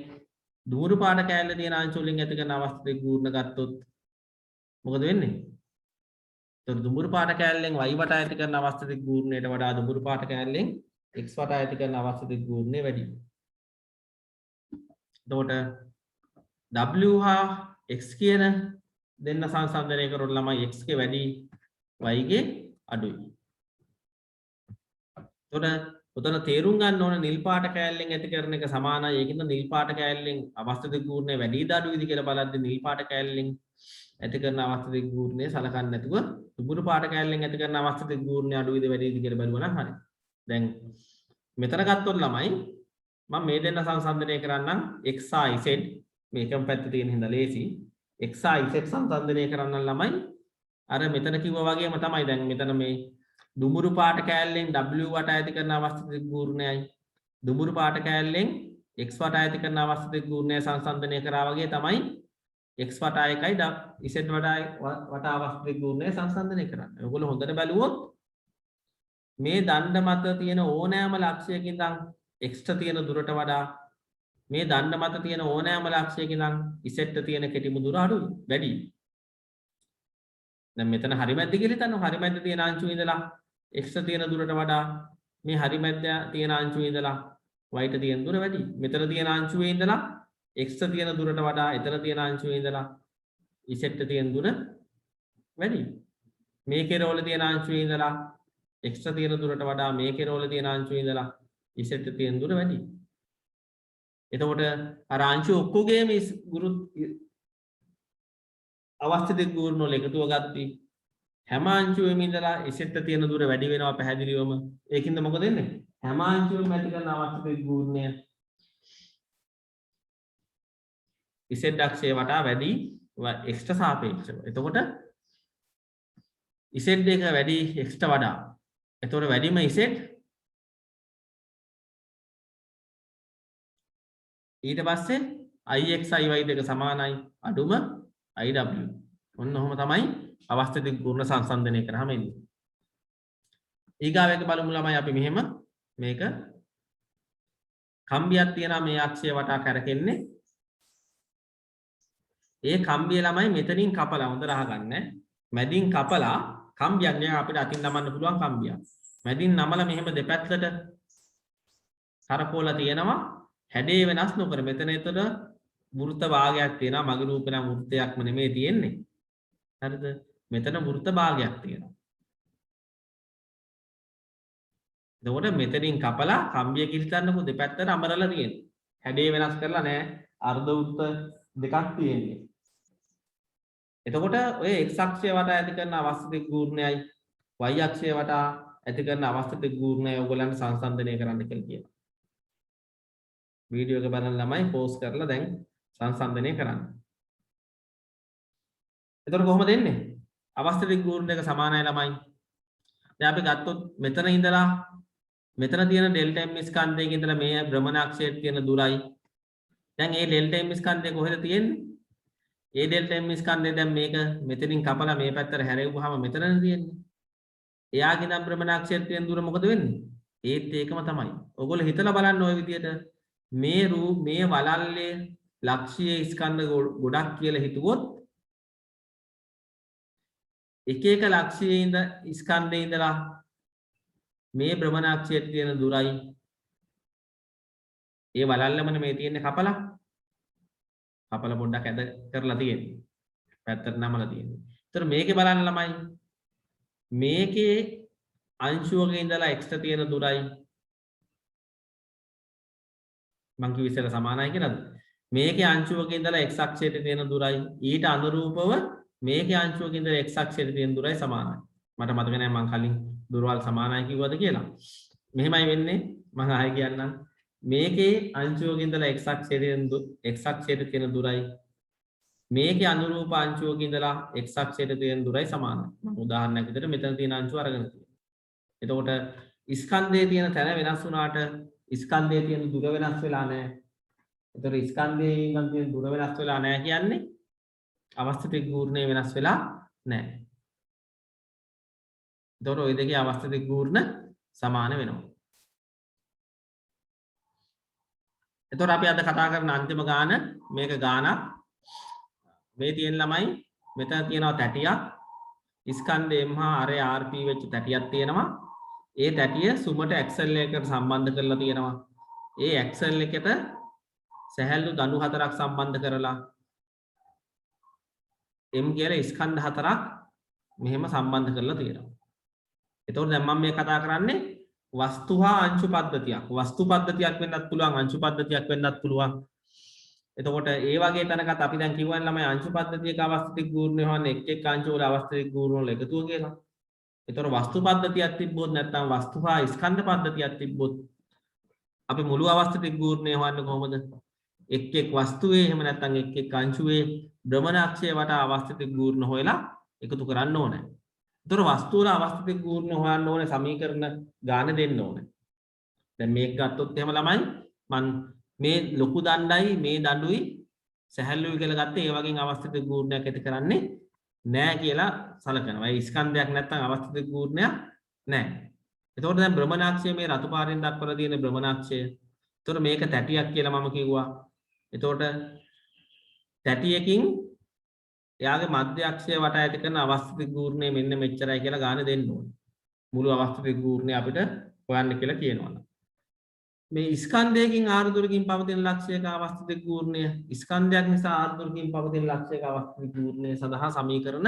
දුඹුරු පාට කෑල්ලේ තියෙන අංශු වලින් ඇති කරන අවස්ථිත ගූර්ණ ගත්තොත් මොකද වෙන්නේ? එතකොට දුඹුරු පාට කෑල්ලෙන් y වටා ඇති කරන අවස්ථිත ගූර්ණයට වඩා දුඹුරු පාට කෑල්ලෙන් x වටා ඇති කරන අවස්ථිත ගූර්ණය වැඩි. එතකොට W හා x කියන දෙන්න සංසන්දනය කරොත් ළමයි x ගේ වැඩි y ගේ අඩුයි. එතකොට උතන තේරුම් ගන්න ඕන නිල් පාට කෑල්ලෙන් ඇති කරන එක සමානයි. ඒකින්ද නිල් පාට කෑල්ලෙන් අවස්ථිත ගූර්ණය වැඩිද අඩුයිද කියලා බලද්දී නිල් පාට කෑල්ලෙන් ඇති කරන අවස්ථිත ගූර්ණය සලකන්නේ නැතුව දුඹුරු පාට කෑල්ලෙන් ඇති කරන අවස්ථිත ගූර්ණය අඩුයිද වැඩිද කියලා බලුවා නම් හරි. දැන් මෙතන ගත්තොත් ළමයි මම මේ දෙන්න සංසන්දනය කරන්නම් x හා z මේකම පැත්තේ තියෙන හින්දා ලේසි. x හා z සංසන්දනය කරන්න ළමයි අර මෙතන කිව්වා වගේම තමයි. දැන් මෙතන මේ දුඹුරු පාට කෑල්ලෙන් W වටා ඇති කරන අවස්ථිත ගූර්ණයයි දුඹුරු පාට කෑල්ලෙන් x වටා ඇති කරන අවස්ථිත ගූර්ණය සංසන්දනය කරා වගේ තමයි x වටා එකයි z වටා අවස්ථිත ගූර්ණය සංසන්දනය කරන්නේ. ඔයගොල්ලෝ හොඳට බැලුවොත් මේ දණ්ඩ මත තියෙන ඕනෑම ලක්ෂයකින් ඉඳන් x ට තියෙන දුරට වඩා මේ දණ්ඩ මත තියෙන ඕනෑම ලක්ෂයකින් ඉඳන් z ට තියෙන කෙටිම දුර අඩුයි වැඩි. දැන් මෙතන හරි මැද්ද කියලා හිතන්න. හරි මැද්ද තියෙන අංශුවේ ඉඳලා x ට තියෙන දුරට වඩා මේ හරි මැද්ද තියෙන අංශුවේ ඉඳලා y ට තියෙන දුර වැඩි. මෙතන තියෙන අංශුවේ ඉඳලා x ට තියෙන දුරට වඩා එතන තියෙන අංශුවේ ඉඳලා z ට තියෙන දුර වැඩි. මේ කෙරවල තියෙන අංශුවේ ඉඳලා x ට තියෙන දුරට වඩා මේ කෙරවල තියෙන අංශුවේ ඉඳලා z ට තියෙන දුර වැඩි. එතකොට අර අංශු ඔක්කොගේම අවස්ථිත ගූර්ණ වල එකතුව ගත්තී හැම අංශුවෙම ඉඳලා z ට තියෙන දුර වැඩි වෙනවා පැහැදිලිවම. ඒකින්ද මොකද වෙන්නේ? හැම අංශුවෙම ඇති කරන අවස්ථිත ගූර්ණය z අක්ෂය වටා වැඩි x ට සාපේක්ෂව. එතකොට z එක වැඩි x ට වඩා. එතකොට වැඩිම z ඊට පස්සේ ix iy දෙක සමානයි අඩුම iw. ඔන්න ඔහොම තමයි අවස්ථිත ගුණ සංසන්දනය කරාම එන්නේ. ඊගාව එක බලමු ළමයි අපි මෙහෙම මේක කම්බියක් තියෙනවා මේ අක්ෂය වටා කරකෙන්නේ. ඒ කම්බිය ළමයි මෙතනින් කපලා හොඳට අහගන්න. මැදින් කපලා කම්බියක් නේ අපිට අතින් නමන්න පුළුවන් කම්බියක්. මැදින් නමලා මෙහෙම දෙපැත්තට කරකෝලා තියෙනවා. හැඩේ වෙනස් නොකර මෙතන එතන වෘත්ත භාගයක් තියෙනවා. මගේ රූපේ නම් වෘත්තයක්ම නෙමෙයි තියෙන්නේ. හරිද? මෙතන වෘත්ත භාගයක් තියෙනවා. එතකොට මෙතනින් කපලා කම්බිය කිලිතන්නකො දෙපැත්තට අමරලා තියෙනවා. හැඩේ වෙනස් කරලා නෑ. අර්ධ වෘත්ත දෙකක් තියෙන්නේ. එතකොට ඔය x අක්ෂය වටා ඇති කරන අවස්ථිත ගූර්ණයයි y අක්ෂය වටා ඇති කරන අවස්ථිත ගූර්ණයයි ඔයගොල්ලන්ට සංසන්දනය කරන්න කියලා කියනවා. වීඩියෝ එක බලන ළමයි පෝස් කරලා දැන් සංසන්දනය කරන්න. එතකොට කොහොමද එන්නේ? අවස්ථිත ගූර්ණ දෙක සමානයි ළමයි. දැන් අපි ගත්තොත් මෙතන ඉඳලා මෙතන තියෙන ඩෙල්ටා m ස්කන්ධයක ඉඳලා මේ භ්‍රමණ අක්ෂයට තියෙන දුරයි. දැන් මේ ඩෙල්ටා m ස්කන්ධය කොහෙද තියෙන්නේ? ඒ ඩෙල්ටා m ස්කන්ධය දැන් මේක මෙතනින් කපලා මේ පැත්තට හැරෙවුවාම මෙතනනේ තියෙන්නේ. එයාගේ නම් භ්‍රමණ අක්ෂයට තියෙන දුර මොකද වෙන්නේ? ඒත් ඒකම තමයි. ඔයගොල්ලෝ හිතලා බලන්න ওই විදියට මේ මේ වලල්ලේ ලක්ෂීය ස්කන්ධ ගොඩක් කියලා හිතුවොත් එක එක ලක්ෂීය ස්කන්ධේ ඉඳලා මේ භ්‍රමණ අක්ෂයට තියෙන දුරයි ඒ වලල්ලමනේ මේ තියෙන්නේ කපලා පොඩ්ඩක් ඇද කරලා තියෙන්නේ. පැත්තට නමලා තියෙන්නේ. ඒතර මේකේ බලන්න ළමයි මේකේ අංශුවක ඉඳලා x ට තියෙන දුරයි මං කිව්ව ඉස්සෙල්ලා සමානයි කියලාද? මේකේ අංශුවක ඉඳලා x අක්ෂයට තියෙන දුරයි ඊට අනුරූපව මේකේ අංශුවක ඉඳලා x අක්ෂයට තියෙන දුරයි සමානයි. මට මතක නැහැ මං කලින් දුරවල් සමානයි කිව්වද කියලා. මෙහෙමයි වෙන්නේ මං ආයෙ කියන්නම්. මේකේ අංශුවක ඉඳලා x අක්ෂයට තියෙන දුරයි මේකේ අනුරූප අංශුවක ඉඳලා x අක්ෂයට තියෙන දුරයි සමානයි. මම උදාහරණයක් විදිහට මෙතන තියෙන අංශුව අරගෙන තියෙනවා. එතකොට ස්කන්ධයේ තියෙන තැන වෙනස් වුණාට ස්කන්ධයේ තියෙන දුර වෙනස් වෙලා නැහැ. එතකොට ස්කන්ධයේ ඉඳන් තියෙන දුර වෙනස් වෙලා නැහැ කියන්නේ අවස්ථිත ගූර්ණය වෙනස් වෙලා නැහැ. එතකොට ওই දෙකේ අවස්ථිත ගූර්ණ සමාන වෙනවා. එතකොට අපි අද කතා කරන අන්තිම ගාන මේක ගානක්. මේ තියෙන ළමයි මෙතන තියෙනවා තැටියක්. ස්කන්ධ m හා අරේ rp වෙච්ච තැටියක් තියෙනවා. ඒ තැටිය සුමට ඇක්සල් එකකට සම්බන්ධ කරලා තියෙනවා. ඒ ඇක්සල් එකට සැහැල්ලු දණු හතරක් සම්බන්ධ කරලා m කියලා ස්කන්ධ හතරක් මෙහෙම සම්බන්ධ කරලා තියෙනවා. එතකොට දැන් මම මේ කතා කරන්නේ වස්තු හා අංශු පද්ධතියක්. වස්තු පද්ධතියක් වෙන්නත් පුළුවන් අංශු පද්ධතියක් වෙන්නත් පුළුවන්. එතකොට ඒ වගේ තැනකට අපි දැන් කියවන ළමයි අංශු පද්ධතියක අවස්ථිත ගූර්ණය හොයන්නේ එක් අංශු වල අවස්ථිත ගූර්ණ වල එකතුව කියලා. එතකොට වස්තු පද්ධතියක් තිබ්බොත් නැත්නම් වස්තු හා ස්කන්ධ පද්ධතියක් තිබ්බොත් අපි මුළු අවස්ථිත ගූර්ණය හොයන්නේ කොහොමද? එක් වස්තුවේ එහෙම නැත්නම් එක් අංශුවේ භ්‍රමණ අක්ෂය වටා අවස්ථිත ගූර්ණ හොයලා එකතු කරන්න ඕනේ. ඒතර වස්තු වල අවස්ථිත ගූර්ණ හොයන්න ඕනේ සමීකරණ ගාන දෙන්න ඕනේ. දැන් මේක ගත්තොත් එහෙම ළමයි මන් මේ ලොකු දණ්ඩයි මේ දඬුයි සැහැල්ලුයි කියලා ගත්තේ ඒ වගේ අවස්ථිත ගූර්ණයක් ඇති කරන්නේ නෑ කියලා සලකනවා. ඒ ස්කන්ධයක් නැත්නම් අවස්ථිත ගූර්ණයක් නෑ. එතකොට දැන් භ්‍රමණාක්ෂය මේ රතු පාරෙන් දක්වලා තියෙන භ්‍රමණාක්ෂය. එතකොට මේක තැටියක් කියලා මම කිව්වා. එතකොට තැටියකින් එයාගේ මධ්‍ය අක්ෂය වටා ඇති කරන අවස්ථිත ගූර්ණය මෙන්න මෙච්චරයි කියලා ගාන දෙන්න ඕනේ. මුළු අවස්ථිත ගූර්ණය අපිට හොයන්න කියලා කියනවා. මේ ස්කන්ධයකින් r දුරකින් පවතින ලක්ෂයක අවස්ථිත ගූර්ණය ස්කන්ධයක් නිසා r දුරකින් පවතින ලක්ෂයක අවස්ථිත ගූර්ණය සඳහා සමීකරණ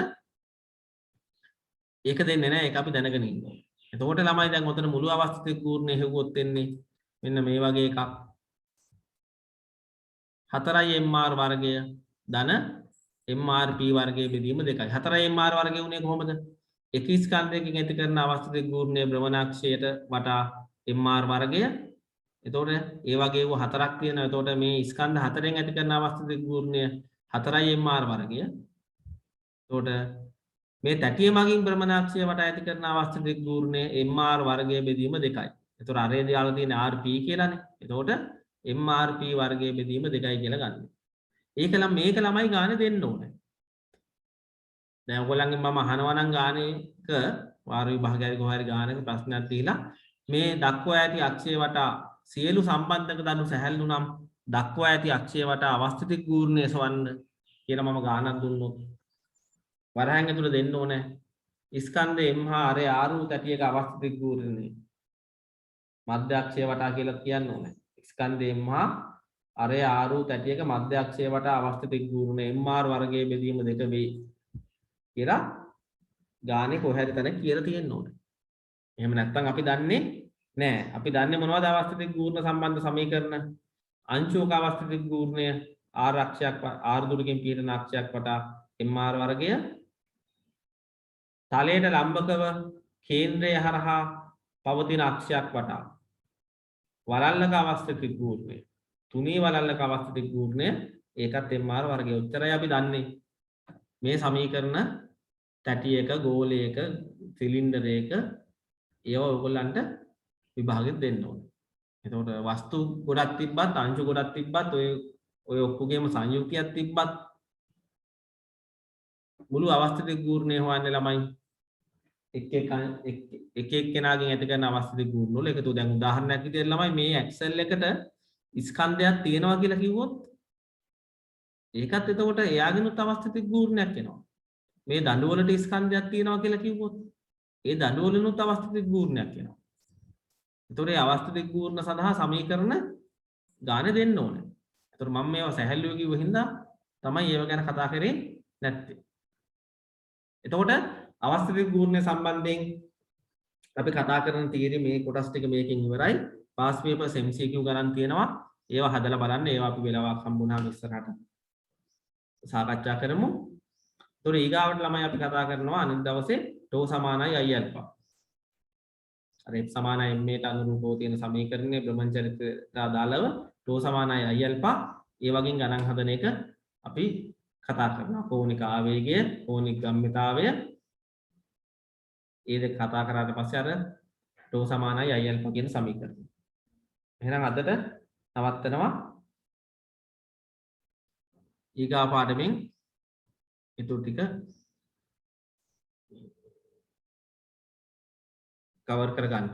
ඒක දෙන්නේ නැහැ. ඒක අපි දැනගෙන ඉන්න ඕනේ. එතකොට ළමයි දැන් ඔතන මුළු අවස්ථිත ගූර්ණය හෙව්වොත් එන්නේ මෙන්න මේ වගේ එකක් 4 mr වර්ගය ධන mrp වර්ගයේ බෙදීම 2යි. 4 mr වර්ගය උනේ කොහොමද? එක ස්කන්ධයකින් ඇති කරන අවස්ථිත ගූර්ණය භ්‍රමණාක්ෂයට වටා mr වර්ගය. එතකොට ඒ වගේ වූ හතරක් තියෙනවා. එතකොට මේ ස්කන්ධ හතරෙන් ඇති කරන අවස්ථිත ගූර්ණය 4 mr වර්ගය. එතකොට මේ තැටිය මගින් භ්‍රමණාක්ෂය වටා ඇති කරන අවස්ථිත ගූර්ණය mr වර්ගයේ බෙදීම 2යි. එතකොට අරේ දාලා තියෙන rp කියලානේ. එතකොට mrp වර්ගයේ බෙදීම 2යි කියලා ගන්න. මේක ළමයි ගාන දෙන්න ඕනේ. දැන් ඔයගොල්ලන්ගෙන් මම අහනවා නම් ගානේක වාර විභාගයයි කොහරි ගානක ප්‍රශ්නයක් දීලා මේ දක්වා ඇති අක්ෂය වටා සියලු සම්බන්ධක දනු සැහැල්ලු නම් දක්වා ඇති අක්ෂය වටා අවස්ථිතික ගූර්ණය සොයන්න කියලා මම ගානක් දුන්නොත් වරහන් ඇතුළේ දෙන්න ඕනේ ස්කන්ධ m හා අරේ ආරූ තැටියක අවස්ථිතික ගූර්ණය මධ්‍ය අක්ෂය වටා කියලා කියන්න ඕනේ ස්කන්ධ m හා අරේ ආරූ තැටියක මධ්‍ය අක්ෂය වටා අවස්ථිතික ගූර්ණය mr වර්ගයේ බෙදීම 2 වේ කියලා ගානේ කොහේද තැන කියලා තියෙන්න ඕනේ. එහෙම නැත්නම් අපි දන්නේ නෑ. අපි දන්නේ මොනවද අවස්ථිතික ගූර්ණ සම්බන්ධ සමීකරණ? අංශුක අවස්ථිතික ගූර්ණය r අක්ෂයක් r දුරකින් පීඩන අක්ෂයක් වටා mr වර්ගය තලයට ලම්බකව කේන්ද්‍රය හරහා පවතින අක්ෂයක් වටා වලල්ලක අවස්ථිතික ගූර්ණය තුනී වලල්ලක අවස්ථිතික ගූර්ණය ඒකත් mr වර්ගය. උත්තරය අපි දන්නේ මේ සමීකරණ තැටියක ගෝලයක සිලින්ඩරයක ඒවා ඔයගොල්ලන්ට විභාගෙත් දෙන්න ඕනේ. එතකොට වස්තු ගොඩක් තිබ්බත් අංශු ගොඩක් තිබ්බත් ඔය ඔක්කොගේම සංයුක්තියක් තිබ්බත් මුළු අවස්ථිතික ගූර්ණය හොයන්නේ ළමයි එක කෙනාගෙන් ඇති කරන අවස්ථිතික ගූර්ණ වල එකතු. දැන් උදාහරණයක් විදිහට ළමයි මේ ඇක්සල් එකට ස්කන්ධයක් තියෙනවා කියලා කිව්වොත් ඒකත් එතකොට එයාගෙනුත් අවස්ථිතික ගූර්ණයක් එනවා. මේ දඬු වලට ස්කන්ධයක් තියෙනවා කියලා කිව්වොත් ඒ දඬු වලිනුත් අවස්ථිතික ගූර්ණයක් එනවා. ඒතකොට ඒ අවස්ථිතික ගූර්ණ සඳහා සමීකරණ ගානේ දෙන්න ඕනේ. ඒතකොට මම මේවා සැහැල්ලුව කිව්ව හින්දා තමයි ඒව ගැන කතා කරේ නැත්තේ. එතකොට අවස්ථිතික ගූර්ණය සම්බන්ධයෙන් අපි කතා කරන තීරි මේ කොටස් ටික මේකෙන් ඉවරයි. පාස් පේපර්ස් MCQ ගණන් තියෙනවා. ඒවා හදලා බලන්න. ඒවා අපි වෙලාවක් හම්බුනහම ඉස්සරහට සාකච්ඡා කරමු. ඒතකොට ඊගාවට ළමයි අපි කතා කරනවා අනිත් දවසේ ටෝ සමානයි i ඇල්ෆා. අර f සමානයි m ට අනුරූපව තියෙන සමීකරණයේ බ්‍රහ්මචරිතයට අදාළව ටෝ සමානයි i ඇල්ෆා ඒ වගේ ගණන් හදන එක අපි කතා කරනවා. කෝණික ආවේගය, කෝණික ගම්මිතාවය ඒ දෙක කතා කරාට පස්සේ අර ටෝ සමානයි i ඇල්ෆා කියන සමීකරණය. එහෙනම් අදට නවත්තනවා. ඊගා පාඩමෙන් ඉතුරු ටික කවර් කරගන්න.